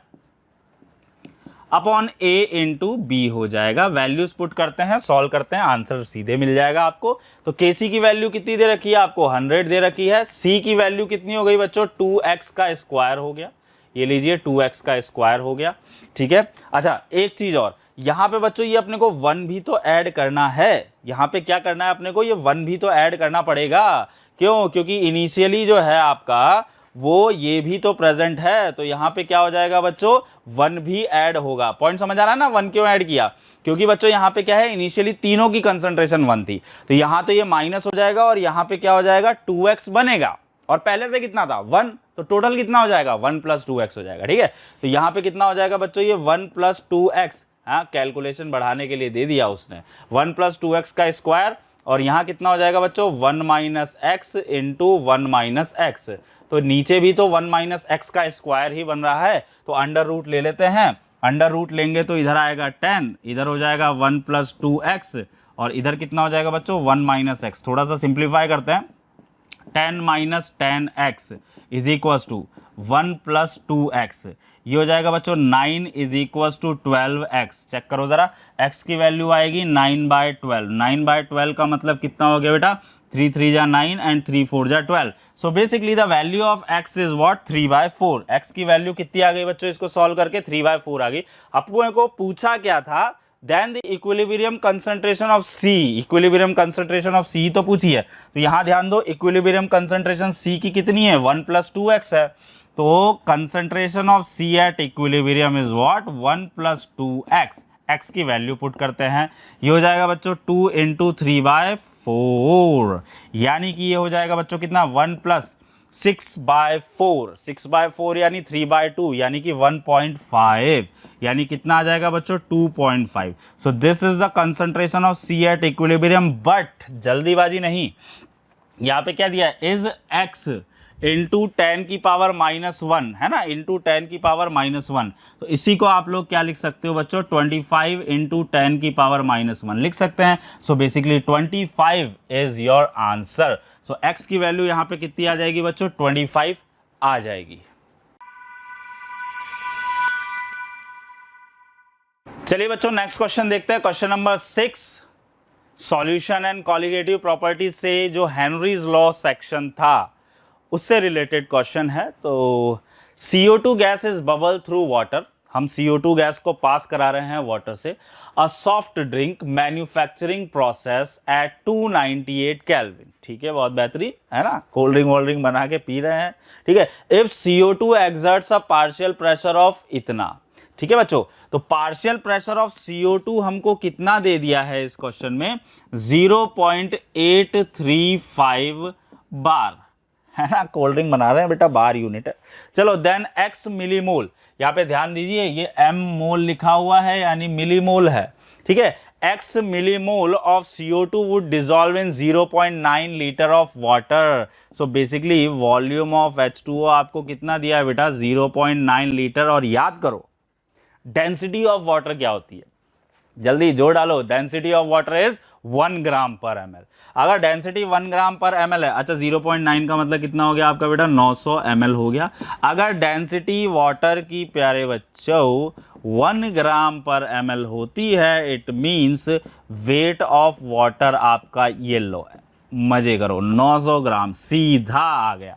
upon A into B हो जाएगा। वैल्यूज पुट करते हैं, सॉल्व करते हैं, आंसर सीधे मिल जाएगा आपको। तो Kc की वैल्यू कितनी दे रखी है आपको 100 दे रखी है। C की वैल्यू कितनी हो गई बच्चों 2x का स्क्वायर हो गया, ये लीजिए 2x का स्क्वायर हो गया, ठीक है। अच्छा एक चीज और, यहाँ पे बच्चों ये अपने को 1 भी तो ऐड करना है, यहाँ पे क्या करना है अपने को, ये 1 भी तो ऐड करना पड़ेगा। क्यों, क्योंकि इनिशियली जो है आपका वो ये भी तो प्रेजेंट है, तो यहाँ पे क्या हो जाएगा बच्चों, 1 भी ऐड होगा। पॉइंट समझ आ रहा है ना, 1 क्यों ऐड किया, क्योंकि बच्चों यहाँ पे क्या है, इनिशियली तीनों की कंसंट्रेशन 1 थी, तो यहाँ तो ये माइनस हो जाएगा और यहाँ पे क्या हो जाएगा 2x बनेगा, और पहले से कितना था 1, तो टोटल कितना हो जाएगा 1 + 2x हो जाएगा। ठीक है, तो यहाँ पे कितना हो जाएगा बच्चों, ये 1 + 2x, हाँ कैलकुलेशन बढ़ाने के लिए दे दिया उसने, 1 + 2x का स्क्वायर, और यहाँ कितना हो जाएगा बच्चों 1 - x × 1 - x, तो नीचे भी तो 1 - x का स्क्वायर ही बन रहा है, तो अंडर रूट ले लेते हैं, अंडर रूट लेंगे तो इधर आएगा 10, इधर हो जाएगा 1 + 2x, और इधर कितना हो जाएगा बच्चों 1 - x, थोड़ा सा सिंप्लीफाई करते हैं, 10 - 10x = 1 + 2x, ये हो जाएगा बच्चों 9 = 12x, चेक करो जरा, x की वैल्यू आएगी 9/12, 9/12 का मतलब कितना हो गया बेटा, 3 3 जा 9 एंड 3 4 जा 12, so basically the value of x is what 3/4, x की वैल्यू कितनी आ गई बच्चों, इसको सॉल्व करके 3/4 आ गई। आपको को पूछा क्या था, then the equilibrium concentration of C, equilibrium concentration of C तो पूछी है, तो यहाँ ध्यान दो इक्विलिब्रियम कंसंट्रेशन C की कितनी है 1 + 2x है, तो concentration of C at equilibrium is what 1 + 2x, x की वैल्यू पुट करते हैं, ये हो जाएगा बच्चों 2 × 3/4, यानी कि ये हो जाएगा बच्चों कितना 1 + 6/4, 6/4 यानी 3/2 यानी कि 1.5, यानी कितना आ जाएगा बच्चों 2.5। So this is the concentration of C at equilibrium, but जल्दीबाजी नहीं, यहाँ पे क्या दिया है इज x × 10⁻⁻1 है ना, × 10⁻⁻1, तो इसी को आप लोग क्या लिख सकते हो बच्चों 25 × 10⁻⁻1 लिख सकते हैं। So basically 25 is your answer. So x की वैल्यू यहाँ पे कितनी आ जाएगी बच्चों 25 आ जाएगी। चलिए बच्चों नेक्स्ट क्वेश्चन देखते हैं, question number 6, solution and colligative properties से जो हेनरीज लॉ सेक्शन था उससे रिलेटेड क्वेश्चन है। तो CO2 gas is bubble through water, हम CO2 गैस को पास करा रहे हैं वाटर से, a soft drink manufacturing process at 298 kelvin, ठीक है बहुत बेहतरीन है ना, कोल्ड ड्रिंक वोल्ड ड्रिंक बना के पी रहे हैं, ठीक है। If CO2 exerts a partial pressure of इतना, ठीक है बच्चों, तो पार्शियल प्रेशर ऑफ CO2 हमको कितना दे दिया है इस क्वेश्चन में 0.835 बार, है ना, कोल्ड ड्रिंक बना रहे हैं बेटा बार यूनिट है। चलो देन x मिलीमोल, यहाँ पे ध्यान दीजिए ये m मोल लिखा हुआ है यानी मिलीमोल है, ठीक है। x millimole of CO2 would dissolve in 0.9 litre of water, so basically volume of H2O आपको कितना दिया है बेटा 0.9 लीटर, और याद करो डेंसिटी ऑफ वाटर क्या होती है, जल्दी जोड़ डालो, डेंसिटी ऑफ वाटर इज 1 ग्राम पर ml। अगर डेंसिटी 1 ग्राम पर ml है, अच्छा 0.9 का मतलब कितना हो गया आपका बेटा 900 ml हो गया। अगर डेंसिटी वाटर की प्यारे बच्चों 1 ग्राम पर ml होती है, it means weight of water आपका ये लो है, मजे करो 900 ग्राम सीधा आ गया,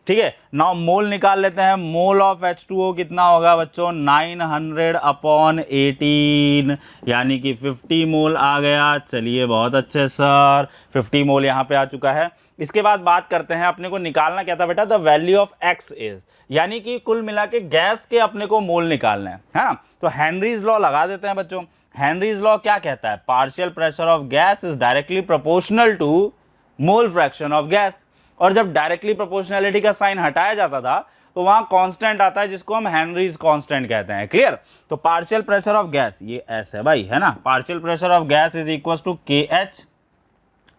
ठीक है। नाउ मोल निकाल लेते हैं, मोल ऑफ H2O कितना होगा बच्चों 900/18 यानी कि 50 मोल आ गया। चलिए बहुत अच्छे सर, 50 मोल यहाँ पे आ चुका है। इसके बाद बात करते हैं, अपने को निकालना क्या था बेटा the value of x is, यानी कि कुल मिला के गैस के अपने को मोल निकालना है, हाँ। तो हेनरीज लॉ लगा देते हैं बच्चों। हेनरीज लॉ क्या कहता है, partial pressure of gas is directly proportional to mole fraction of gas, और जब डायरेक्टली प्रोपोर्शनैलिटी का साइन हटाया जाता था तो वहां कांस्टेंट आता है जिसको हम हेनरीज कांस्टेंट कहते हैं, क्लियर। तो पार्शियल प्रेशर ऑफ गैस ये एस है भाई, है ना, partial pressure of gas is equal to KH,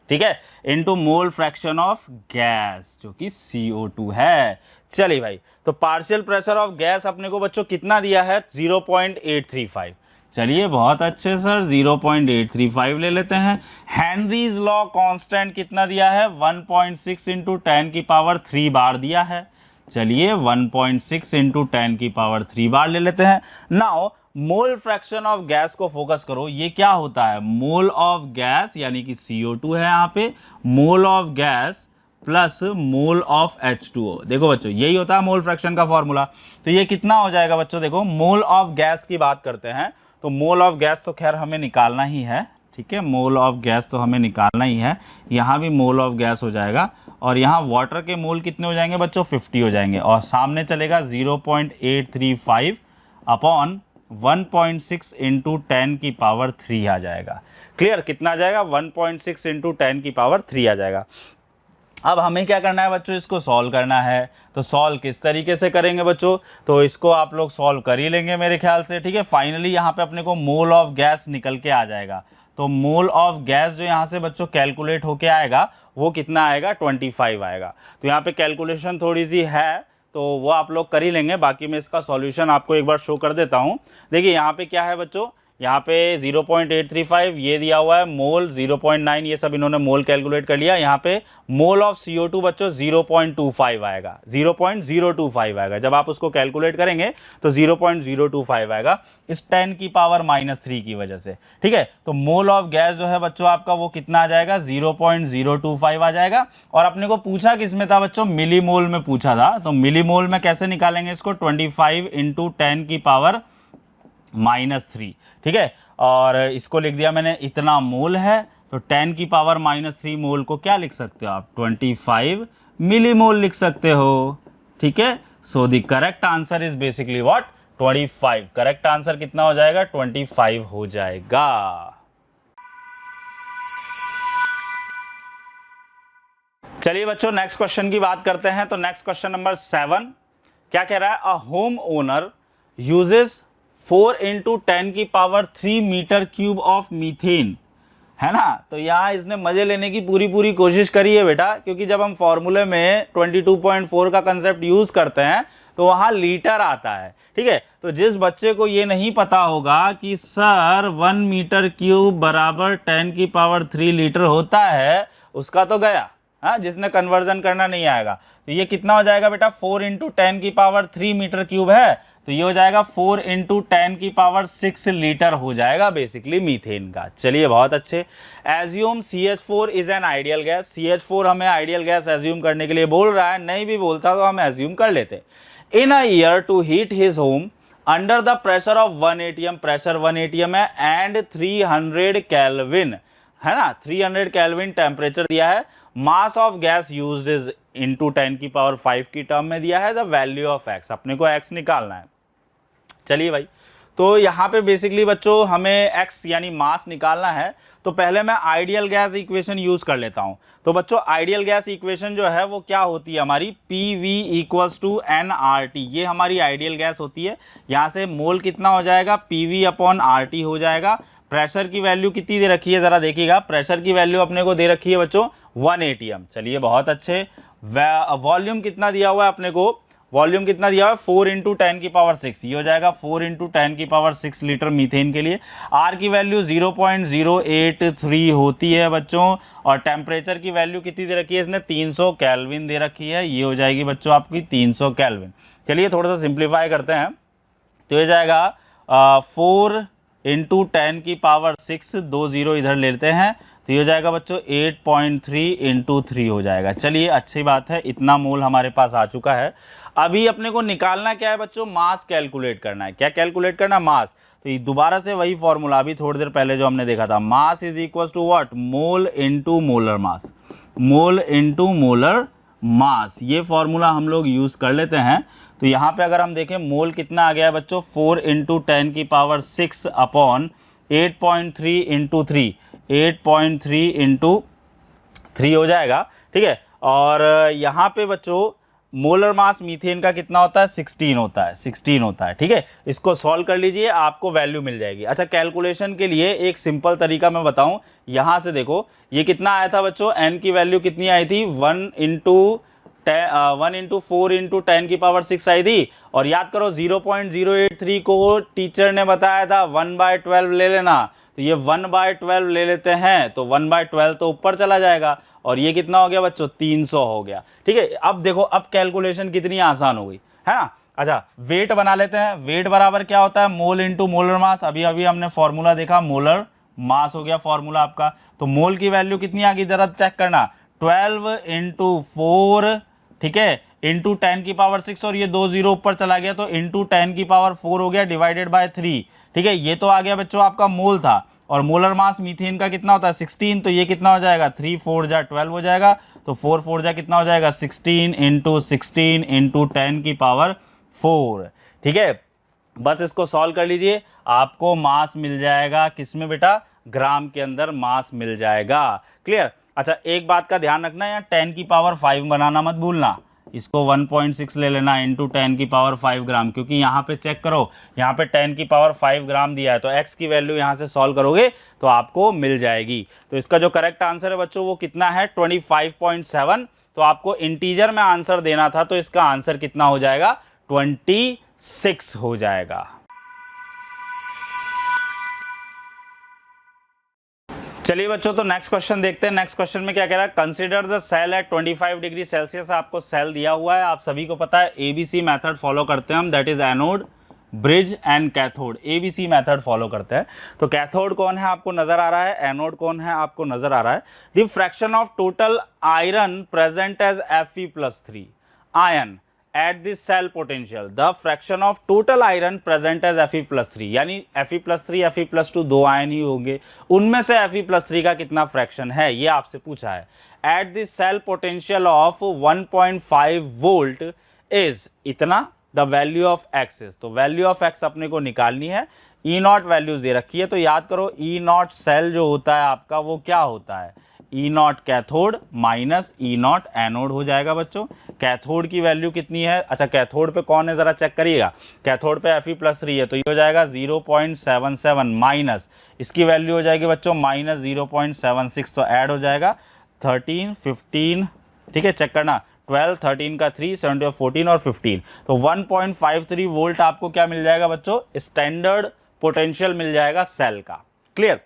ठीक है, into mole fraction of gas जो कि CO2 है। चलिए भाई, तो पार्शियल प्रेशर ऑफ गैस अपने को बच्चों कितना दिया है 0.835, चलिए बहुत अच्छे सर 0.835 ले लेते हैं। हेनरीज लॉ कांस्टेंट कितना दिया है 1.6 × 10³ बार दिया है, चलिए 1.6 × 10³ बार ले लेते हैं। Now mole fraction of gas को फोकस करो, ये क्या होता है मोल ऑफ गैस यानी कि CO2 है यहाँ पे, mole of gas plus mole of H2O, देखो बच्चों यही होता है मोल फ्रैक्शन का फॉर्मूला। तो ये कितना हो जाएगा बच्चों, देखो मोल ऑफ गैस की बात करते हैं, तो मोल ऑफ गैस तो खैर हमें निकालना ही है, ठीक है, मोल ऑफ गैस तो हमें निकालना ही है, यहाँ भी मोल ऑफ गैस हो जाएगा और यहाँ वाटर के मोल कितने हो जाएंगे बच्चों 50 हो जाएंगे और सामने चलेगा 0.835 अपॉन 1.6 इंटू 10 की पावर 3 आ जाएगा। क्लियर, कितना आ जाएगा 1.6 इंटू 10 की पावर 3 आ जाएगा। अब हमें क्या करना है बच्चों, इसको सॉल्व करना है। तो सॉल्व किस तरीके से करेंगे बच्चों, तो इसको आप लोग सॉल्व कर ही लेंगे मेरे ख्याल से, ठीक है। फाइनली यहाँ पे अपने को मोल ऑफ गैस निकल के आ जाएगा। तो मोल ऑफ गैस जो यहाँ से बच्चों कैलकुलेट होके आएगा वो कितना आएगा 25 आएगा। तो यहाँ पे कैलकुलेशन थोड़ी सी है तो वो आप लोग कर ही लेंगे, बाकी मैं इसका सॉल्यूशन आपको एक बार शो कर देता हूँ। देखिए यहाँ पे क्या है बच्चों, यहाँ पे 0.835 ये दिया हुआ है, मोल 0.9 ये सब इन्होंने मोल कैलकुलेट कर लिया। यहाँ पे मोल ऑफ CO2 बच्चों 0.25 आएगा, 0.025 आएगा। जब आप उसको कैलकुलेट करेंगे तो 0.025 आएगा इस 10 की पावर -3 की वजह से, ठीक है। तो मोल ऑफ गैस जो है बच्चों आपका वो कितना आ जाएगा 0.025 आ जाएगा। और अपने को पूछा किस में था बच्चों, मिलीमोल में पूछा था। तो मिलीमोल में कैसे निकालेंगे इसको, 25 इंटू 10 की पावर -3, ठीक है। और इसको लिख दिया मैंने, इतना मोल है तो 10 की पावर -3 मोल को क्या लिख सकते हो आप, 25 मिलीमोल लिख सकते हो, ठीक है। So the correct answer is basically what 25। Correct answer कितना हो जाएगा 25 हो जाएगा। चलिए बच्चों नेक्स्ट क्वेश्चन की बात करते हैं। तो नेक्स्ट क्वेश्चन नंबर 7 क्या कह रहा है, a home owner uses 4 into 10 की power 3 metre cube of methane, है ना। तो यहाँ इसने मजे लेने की पूरी कोशिश करी है बेटा, क्योंकि जब हम फॉर्मूले में 22.4 का कंसेप्ट यूज करते हैं तो वहाँ लीटर आता है, ठीक है। तो जिस बच्चे को ये नहीं पता होगा कि सर 1 मीटर क्यूब बराबर 10 की पावर 3 लीटर होता है, उसका तो गया, हाँ, जिसने कन्वर्जन करना नहीं आएगा। तो ये कितना हो जाएगा बेटा, 4 इंटू 10 की पावर 3 मीटर क्यूब है, तो ये हो जाएगा 4 इंटू 10 की पावर 6 लीटर हो जाएगा बेसिकली मीथेन का। चलिए बहुत अच्छे। Assume CH4 is an ideal gas. CH4 हमें आइडियल गैस एज्यूम करने के लिए बोल रहा है, नहीं भी बोलता तो हम एज्यूम कर लेते। In a year to heat his home under the pressure of 1 atm, pressure 1 atm है, एंड 300 केल्विन, है ना, 300 केल्विन टेम्परेचर दिया है। Mass of gas used is into 10 की पावर 5 की टर्म में दिया है। द वैल्यू ऑफ x, अपने को x निकालना है। चलिए भाई, तो यहाँ पे बेसिकली बच्चों हमें x यानी मास निकालना है। तो पहले मैं आइडियल गैस इक्वेशन यूज कर लेता हूँ। तो बच्चों आइडियल गैस इक्वेशन जो है वो क्या होती है हमारी, PV = nRT, ये हमारी आइडियल गैस होती है। यहाँ से मोल कितना हो जाएगा, PV/RT हो जाएगा। प्रेशर की वैल्यू कितनी दे रखी है जरा देखिएगा, प्रेशर की वैल्यू अपने को दे रखी है बच्चों 1 atm। चलिए बहुत अच्छे। वॉल्यूम कितना दिया हुआ है अपने को, वॉल्यूम कितना दिया हुआ है 4 इंटू 10 की पावर 6, ये हो जाएगा 4 इंटू 10 की पावर 6 लीटर मीथेन के लिए। आर की वैल्यू 0.083 होती है बच्चों, और टेम्परेचर की वैल्यू कितनी दे रखी है इसने, 300 केल्विन दे रखी है, ये हो जाएगी बच्चों आपकी 300 केल्विन। चलिए थोड़ा सा सिंप्लीफाई करते हैं, तो ये जाएगा 4 इंटू 10 की पावर 6, 2 0 इधर लेते हैं, तो ये हो जाएगा बच्चों 8.3 इंटू 3 हो जाएगा। चलिए अच्छी बात है, इतना मोल हमारे पास आ चुका है। अभी अपने को निकालना क्या है बच्चों, मास कैलकुलेट करना है। क्या कैलकुलेट करना, मास। तो ये दोबारा से वही फॉर्मूला अभी थोड़ी देर पहले जो हमने देखा था, mass is equal to what, mole into molar mass, mole into molar mass, ये फॉर्मूला हम लोग यूज़ कर लेते हैं। तो यहाँ पे अगर हम देखें मोल कितना आ गया है बच्चों, 4 इंटू 10 की पावर 6 अपॉन 8.3 इंटू 3, 8.3 इंटू 3 हो जाएगा, ठीक है। और यहाँ पे बच्चों मोलर मास मीथेन का कितना होता है, 16 होता है, 16 होता है, ठीक है। इसको सॉल्व कर लीजिए, आपको वैल्यू मिल जाएगी। अच्छा, कैलकुलेशन के लिए एक सिंपल तरीका मैं बताऊं, यहाँ से देखो ये कितना आया था बच्चों, n की वैल्यू कितनी आई थी, 1 इंटू 4 इंटू 10 की पावर 6 आई थी। और याद करो 0.083 को टीचर ने बताया था 1/12 ले लेना, तो ये 1/12 ले लेते हैं, तो 1/12 तो ऊपर चला जाएगा, और ये कितना हो गया बच्चों 300 हो गया, ठीक है। अब देखो अब कैलकुलेशन कितनी आसान हो गई, है ना। अच्छा, वेट बना लेते हैं। वेट बराबर क्या होता है, मोल इंटू मोलर मास। अभी हमने फॉर्मूला देखा, मोलर मास हो गया फॉर्मूला आपका। तो मोल की वैल्यू कितनी आ गई जरा चेक करना, 12 इंटू 4, ठीक है, इंटू 10 की पावर 6, और ये 2 0 ऊपर चला गया, तो इंटू 10 की पावर 4 हो गया, डिवाइडेड बाय 3, ठीक है। ये तो आ गया बच्चों आपका मोल था। और मोलर मास मीथेन का कितना होता है 16, तो ये कितना हो जाएगा 3 4 जा 12 हो जाएगा। तो 4 4 जा कितना हो जाएगा 16 इंटू 16 इंटू 10 की पावर 4। ठीक है, बस इसको सॉल्व कर लीजिए, आपको मास मिल जाएगा किस में बेटा, ग्राम के अंदर मास मिल जाएगा। क्लियर। अच्छा, एक बात का ध्यान रखना, यहाँ 10 की पावर 5 बनाना मत भूलना, इसको 1.6 ले लेना इंटू 10 की पावर 5 ग्राम, क्योंकि यहाँ पे चेक करो, यहाँ पे 10 की पावर 5 ग्राम दिया है, तो x की वैल्यू यहाँ से सॉल्व करोगे तो आपको मिल जाएगी। तो इसका जो करेक्ट आंसर है बच्चों वो कितना है 25.7। तो आपको इंटीजर में आंसर देना था, तो इसका आंसर कितना हो जाएगा 26 हो जाएगा। चलिए बच्चों, तो नेक्स्ट क्वेश्चन देखते हैं। नेक्स्ट क्वेश्चन में क्या कह रहा है, consider the cell at 25 degree Celsius. आपको सेल दिया हुआ है, आप सभी को पता है ABC मेथड फॉलो करते हैं हम, that is anode, bridge and cathode. ABC method follow करते हैं। तो कैथोड कौन है आपको नजर आ रहा है, एनोड कौन है आपको नजर आ रहा है। The fraction of total iron present as Fe+3 ion at the cell potential, the fraction of total iron present as Fe+3, यानी Fe+3 Fe+2 दो आयन ही होंगे, उनमें से Fe+3 का कितना फ्रैक्शन है ये आपसे पूछा है। at the cell potential of 1.5 volt is इतना, the value of x is, तो value of x अपने को निकालनी है। E0 वैल्यूज दे रखी है, तो याद करो E0 सेल जो होता है आपका वो क्या होता है, E0 cathode minus E0 anode हो जाएगा बच्चों। कैथोड की वैल्यू कितनी है, अच्छा कैथोड पे कौन है जरा चेक करिएगा, कैथोड पे Fe+3 है, तो ये हो जाएगा 0.77 माइनस इसकी वैल्यू हो जाएगी बच्चों माइनस 0.76, तो ऐड हो जाएगा 13 15, ठीक है चेक करना, 12 13 का 3 17 14 और 15, तो 1.53 वोल्ट आपको क्या मिल जाएगा बच्चों, स्टैंडर्ड पोटेंशियल मिल जाएगा सेल का। क्लियर।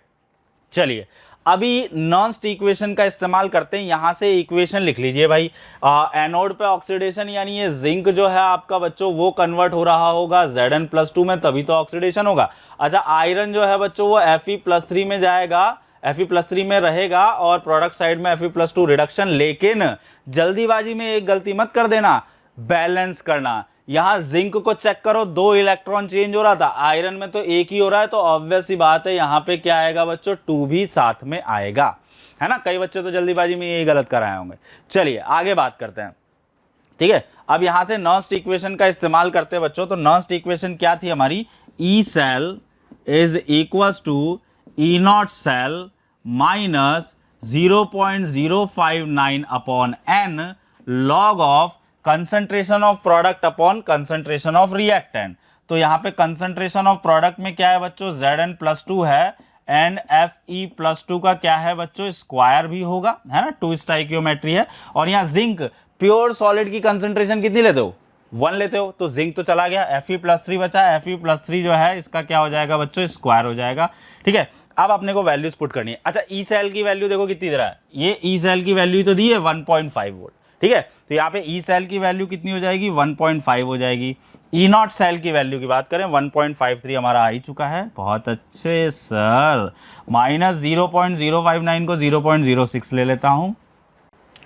चलिए अभी नॉन्स्ट इक्वेशन का इस्तेमाल करते हैं, यहां से इक्वेशन लिख लीजिए भाई। एनोड पे ऑक्सीडेशन यानी ये जिंक जो है आपका बच्चों वो कन्वर्ट हो रहा होगा Zn+2 में, तभी तो ऑक्सीडेशन होगा। अच्छा आयरन जो है बच्चों वो Fe+3 में जाएगा, Fe+3 में रहेगा और प्रोडक्ट साइड में Fe+2 रिडक्शन। लेकिन जल्दीबाजी में एक गलती मत कर देना, बैलेंस करना। यहां जिंक को चेक करो, 2 इलेक्ट्रॉन चेंज हो रहा था, आयरन में तो एक ही हो रहा है, तो ऑब्वियस सी बात है यहां पे क्या आएगा बच्चों 2 भी साथ में आएगा, है ना। कई बच्चे तो जल्दीबाजी में यही गलत कराए होंगे। चलिए आगे बात करते हैं, ठीक है। अब यहां से नॉन्स्ट इक्वेशन का इस्तेमाल करते हैं बच्चों, तो नॉन्स्ट इक्वेशन क्या थी हमारी, E cell is equals to E0 cell minus 0.059 upon n log of concentration of product upon concentration of reactant. तो यहाँ पे कंसंट्रेशन ऑफ प्रोडक्ट में क्या है बच्चों Zn+2 है, एंड Fe+2 का क्या है बच्चों स्क्वायर भी होगा, है ना, 2 स्टाइकियोमेट्री है। और यहाँ जिंक प्योर सॉलिड की कंसंट्रेशन कितनी लेते हो, 1 लेते हो, तो जिंक तो चला गया, Fe+3 बचा है, Fe+3 जो है इसका क्या हो जाएगा बच्चों स्क्वायर हो जाएगा। ठीक है, अब अपने को वैल्यूज पुट करनी है। अच्छा ई सेल की वैल्यू देखो कितनी दे रहा है, ये ई सेल की वैल्यू तो दी है 1.5 वोल्ट, ठीक है। तो यहाँ पे ई सेल की वैल्यू कितनी हो जाएगी 1.5 हो जाएगी। E0 सेल की वैल्यू की बात करें 1.53 हमारा आ ही चुका है, बहुत अच्छे सर। माइनस 0.059 को 0.06 ले लेता हूँ,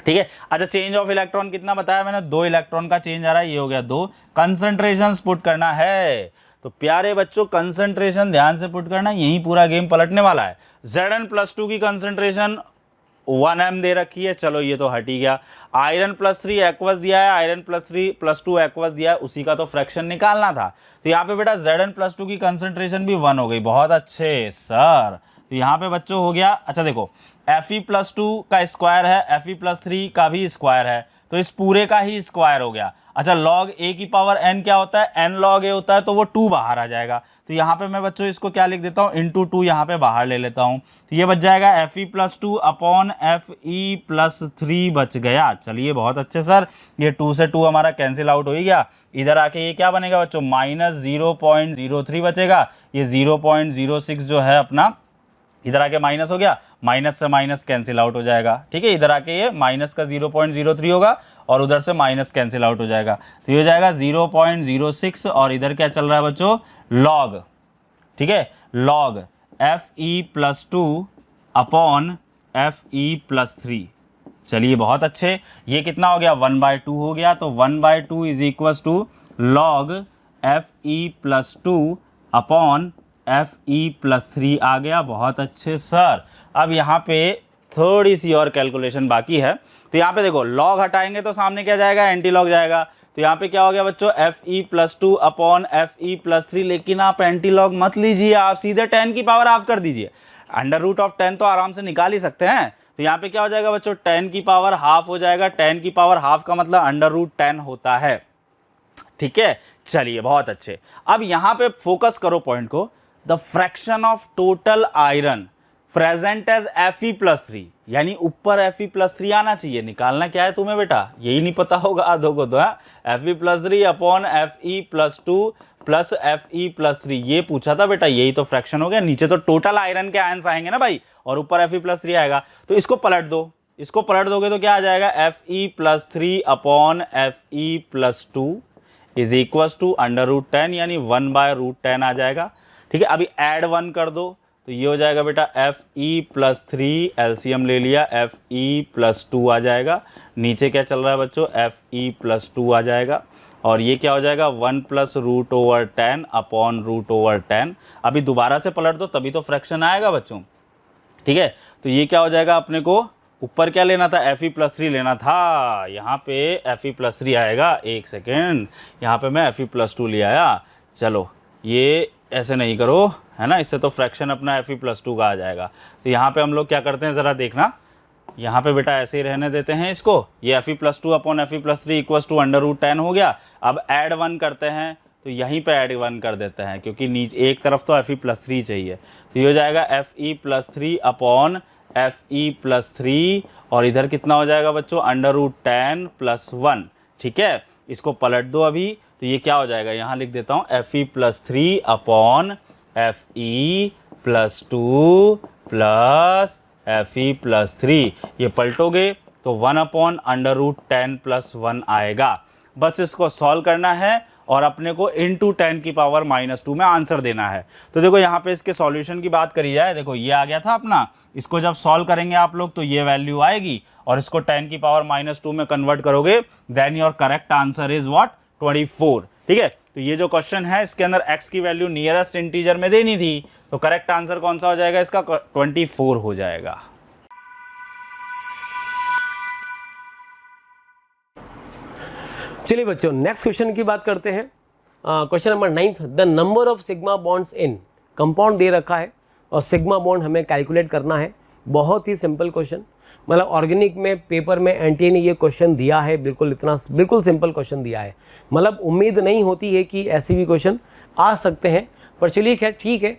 ठीक है। अच्छा चेंज ऑफ इलेक्ट्रॉन कितना बताया मैंने, 2 इलेक्ट्रॉन का चेंज आ रहा है, ये हो गया 2। कंसंट्रेशन पुट करना है, तो प्यारे बच्चों कंसंट्रेशन ध्यान से पुट करना, यही पूरा गेम पलटने वाला है। Zn+2 की कंसंट्रेशन 1m दे रखी है, चलो ये तो हट ही गया। आयरन+3 एक्वस दिया है, आयरन+3+2 एक्वस दिया है, उसी का तो फ्रैक्शन निकालना था। तो यहाँ पे बेटा Zn+2 की कंसंट्रेशन भी 1 हो गई, बहुत अच्छे सर। तो यहाँ पे बच्चों हो गया, अच्छा देखो Fe+2 का स्क्वायर है, Fe+3 का भी स्क्वायर है, तो इस पूरे का ही स्क्वायर हो गया। अच्छा log a की पावर n क्या होता है, n log a होता है, तो वो 2 बाहर आ जाएगा। तो यहाँ पे मैं बच्चों इसको क्या लिख देता हूँ, इंटू 2 यहाँ पे बाहर ले लेता हूँ, तो ये बच जाएगा Fe+2 अपॉन Fe+3 बच गया। चलिए बहुत अच्छे सर, ये 2 से 2 हमारा कैंसिल आउट हो ही गया। इधर आके ये क्या बनेगा बच्चों, माइनस 0.03 बचेगा, ये 0.06 जो है अपना इधर आके माइनस हो गया, माइनस से माइनस कैंसिल आउट हो जाएगा, ठीक है। इधर आके ये माइनस का 0.03 होगा और उधर से माइनस कैंसिल आउट हो जाएगा, तो ये हो जाएगा 0.06 और इधर क्या चल रहा है बच्चों लॉग, ठीक है, लॉग Fe+2 अपॉन Fe+3। चलिए बहुत अच्छे, ये कितना हो गया 1/2 हो गया, तो 1/2 is equal to log Fe+2 upon Fe+3 आ गया, बहुत अच्छे सर। अब यहाँ पे थोड़ी सी और कैलकुलेशन बाकी है। तो यहाँ पे देखो लॉग हटाएंगे तो सामने क्या जाएगा, एंटी लॉग जाएगा। तो यहाँ पे क्या हो गया बच्चों, fe+2 अपॉन fe+3, लेकिन आप एंटी लॉग मत लीजिए, आप सीधे 10 की पावर हाफ कर दीजिए। √10 तो आराम से निकाल ही सकते हैं। तो यहाँ पे क्या हो जाएगा बच्चों, 10 की पावर हाफ हो जाएगा। 10 की पावर हाफ का मतलब √10 होता है। ठीक है, चलिए बहुत अच्छे। अब यहाँ पे फोकस करो पॉइंट को, the fraction of total iron present as Fe+3, यानी ऊपर Fe+3 आना चाहिए। निकालना क्या है तुम्हें बेटा, यही नहीं पता होगा आधों को तो, Fe+3 upon Fe+2 plus Fe+3, ये पूछा था बेटा, यही तो फ्रैक्शन हो गया। नीचे तो टोटल आयरन के आयंस आएंगे ना भाई, और ऊपर Fe+3 आएगा। तो इसको पलट दो, इसको पलट दोगे तो क्या आ जाएगा, Fe+3 upon Fe+2 is equal to √10, यानी 1/√10 आ जाएगा। ठीक है, अभी ऐड 1 कर दो तो ये हो जाएगा बेटा Fe+3, एलसीएम ले लिया, Fe+2 आ जाएगा। नीचे क्या चल रहा है बच्चों, Fe+2 आ जाएगा, और ये क्या हो जाएगा 1 + √10 अपॉन √10। अभी दोबारा से पलट दो तभी तो फ्रैक्शन आएगा बच्चों। ठीक है, तो ये क्या हो जाएगा, अपने को ऊपर क्या लेना था, Fe+3 लेना था, यहाँ पे Fe+3 आएगा। एक सेकेंड, यहाँ पे मैं Fe+2 ले आया। चलो ये ऐसे नहीं करो, है ना, इससे तो फ्रैक्शन अपना Fe+2 का आ जाएगा। तो यहाँ पे हम लोग क्या करते हैं ज़रा देखना, यहाँ पे बेटा ऐसे ही रहने देते हैं इसको। ये Fe+2 upon Fe+3 equal to √10 हो गया। अब ऐड 1 करते हैं तो यहीं पे ऐड 1 कर देते हैं, क्योंकि नीचे एक तरफ तो Fe+3 चाहिए। तो ये हो जाएगा Fe+3 अपॉन Fe+3, और इधर कितना हो जाएगा बच्चों, √10 + 1। ठीक है, इसको पलट दो अभी, तो ये क्या हो जाएगा, यहाँ लिख देता हूँ Fe+3 upon Fe+2 plus Fe+3। ये पलटोगे तो 1/√10 + 1 आएगा। बस इसको सॉल्व करना है और अपने को × 10 की पावर -2 में आंसर देना है। तो देखो यहाँ पे इसके सॉल्यूशन की बात करी जाए, देखो ये आ गया था अपना, इसको जब सॉल्व करेंगे आप लोग तो ये वैल्यू आएगी, और इसको 10 की पावर -2 में कन्वर्ट करोगे, then your correct answer is what, 24। ठीक है, तो ये जो क्वेश्चन है इसके अंदर x की वैल्यू नियरेस्ट इंटीजर में देनी थी, तो करेक्ट आंसर कौन सा हो जाएगा इसका, 24 हो जाएगा। चलिए बच्चों नेक्स्ट क्वेश्चन की बात करते हैं। Question number 9, the number of sigma bonds in compound दे रखा है और सिग्मा बॉन्ड हमें कैलकुलेट करना है। बहुत ही सिंपल क्वेश्चन, मतलब ऑर्गेनिक में पेपर में एनटीए ने ये क्वेश्चन दिया है, बिल्कुल सिंपल क्वेश्चन दिया है। मतलब उम्मीद नहीं होती है कि ऐसे भी क्वेश्चन आ सकते हैं, पर चलिए खैर ठीक है।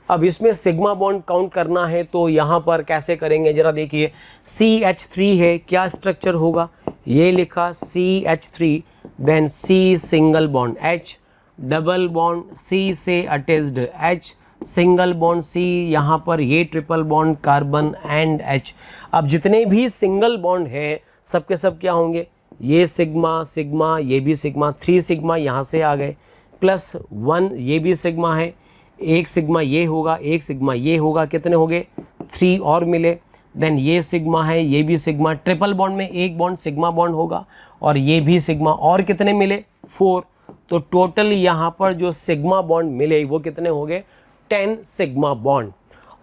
अब इसमें सिग्मा बॉन्ड काउंट करना है तो यहाँ पर कैसे करेंगे जरा देखिए। CH3 है, क्या स्ट्रक्चर होगा, ये लिखा CH3, देन C single bond, H double bond, C से attached H single bond C, यहाँ पर ये triple bond carbon and H। अब जितने भी सिंगल बॉन्ड हैं सबके सब क्या होंगे, ये सिग्मा सिग्मा, ये भी सिग्मा, 3 सिग्मा यहाँ से आ गए, +1 ये भी सिग्मा है, एक सिग्मा ये होगा, एक सिग्मा ये होगा, कितने हो गए 3 और मिले। देन ये सिग्मा है, ये भी सिग्मा, ट्रिपल बॉन्ड में एक बॉन्ड सिग्मा बॉन्ड होगा, और ये भी सिग्मा, और कितने मिले 4। तो टोटल यहाँ पर जो सिग्मा बॉन्ड मिले वो कितने हो गए 10 सिग्मा बॉन्ड।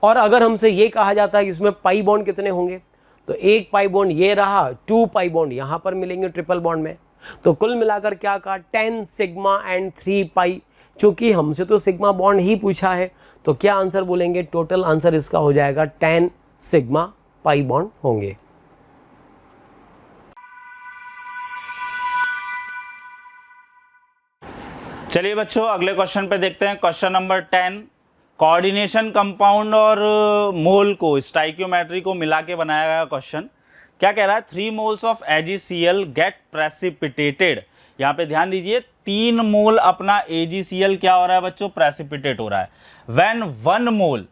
और अगर हमसे ये कहा जाता है कि इसमें पाई बॉन्ड कितने होंगे, तो एक पाई बॉन्ड ये रहा, 2 पाई बॉन्ड यहाँ पर मिलेंगे ट्रिपल बॉन्ड में। तो कुल मिलाकर क्या कहा, 10 सिग्मा एंड 3 पाई। चूंकि हमसे तो सिग्मा बॉन्ड ही पूछा है तो क्या आंसर बोलेंगे, टोटल आंसर इसका हो जाएगा 10 सिग्मा पाई बॉन्ड होंगे। चलिए बच्चों अगले क्वेश्चन पे देखते हैं। क्वेश्चन नंबर 10, कोऑर्डिनेशन कंपाउंड और मोल को, स्टाइकियोमेट्री को मिला के बनाया गया क्वेश्चन। क्या कह रहा है, 3 moles of AgCl get precipitated. यहाँ पे ध्यान दीजिए, 3 मोल अपना AgCl क्या हो रहा है बच्चों, प्रेसिपिटेट हो रहा है। व्हेन 1 मोल,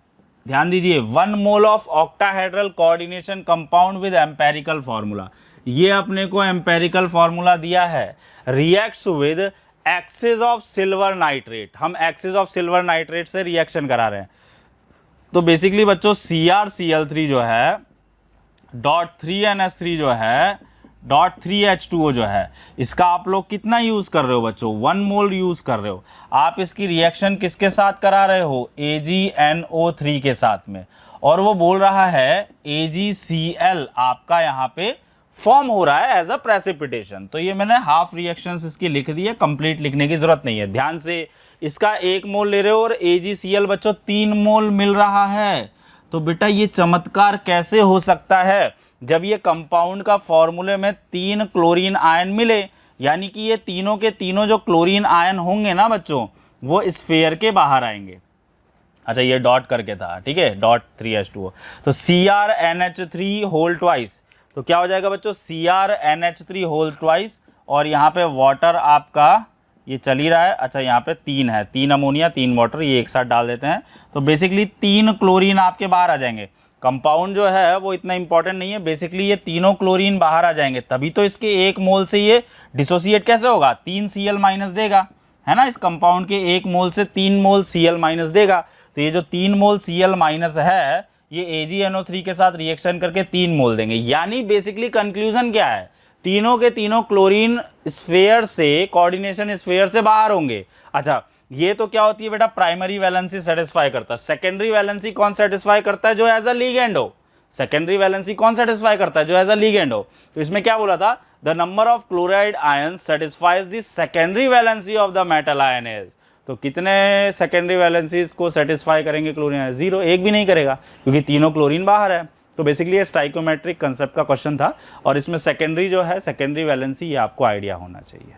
ध्यान दीजिए, 1 mole of octahedral coordination compound with empirical formula, ये अपने को एम्पेरिकल फार्मूला दिया है, reacts with excess of silver nitrate. हम एक्सेस ऑफ सिल्वर नाइट्रेट से रिएक्शन करा रहे हैं। तो बेसिकली बच्चों CrCl3 जो है, .3NH3 जो है, .3H2O जो है, इसका आप लोग कितना यूज़ कर रहे हो बच्चों, 1 मोल यूज़ कर रहे हो। आप इसकी रिएक्शन किसके साथ करा रहे हो, AgNO3 के साथ में। और वो बोल रहा है AgCl आपका यहाँ पे फॉर्म हो रहा है एज अ प्रेसिपिटेशन। तो ये मैंने हाफ रिएक्शंस इसकी लिख दी है, कंप्लीट लिखने की जरूरत नहीं है। ध्यान से, इसका 1 मोल ले रहे हो और AgCl बच्चों 3 मोल मिल रहा है। तो बेटा ये चमत्कार कैसे हो सकता है? जब ये कंपाउंड का फॉर्मूले में 3 क्लोरीन आयन मिले, यानी कि ये तीनों के तीनों जो क्लोरीन आयन होंगे ना बच्चों, वो स्फीयर के बाहर आएंगे। अच्छा ये डॉट करके था, ठीक है, डॉट 3H2O। तो CrNH3 होल ट्वाइस, तो क्या हो जाएगा बच्चों, CrNH3 होल ट्वाइस, और यहाँ पे वाटर आपका ये चल ही रहा है। अच्छा यहाँ पे 3 है, 3 अमोनिया 3 वाटर, ये एक साथ डाल देते हैं। तो बेसिकली 3 क्लोरीन आपके बाहर आ जाएंगे। कंपाउंड जो है वो इतना इंपॉर्टेंट नहीं है, बेसिकली ये तीनों क्लोरीन बाहर आ जाएंगे, तभी तो इसके 1 मोल से ये डिसोसिएट कैसे होगा, 3 Cl माइनस देगा, है ना। इस कंपाउंड के 1 मोल से 3 मोल Cl माइनस देगा। तो ये जो 3 मोल Cl माइनस है, ये AgNO3 के साथ रिएक्शन करके 3 मोल देंगे। यानी बेसिकली कंक्लूजन क्या है, तीनों के तीनों क्लोरीन स्फीयर से, कोऑर्डिनेशन स्फीयर से बाहर होंगे। अच्छा ये तो क्या होती है बेटा, प्राइमरी वैलेंसी सेटिस्फाई करता है। सेकेंडरी वैलेंसी कौन सेटिस्फाई करता है, जो एज अ लिगेंड हो। सेकेंडरी वैलेंसी कौन सेटिस्फाई करता है, जो एज अ लिगेंड हो। तो इसमें क्या बोला था, the number of chloride ion satisfies the secondary valency of the metal ion is. तो कितने सेकेंडरी वैलेंसीज को सेटिस्फाई करेंगे क्लोरीन आयन, 0, एक भी नहीं करेगा, क्योंकि तीनों क्लोरीन बाहर है। तो बेसिकली ये स्टाइकोमेट्रिक कंसेप्ट का क्वेश्चन था, और इसमें सेकेंडरी जो है, सेकेंडरी वैलेंसी, ये आपको आइडिया होना चाहिए।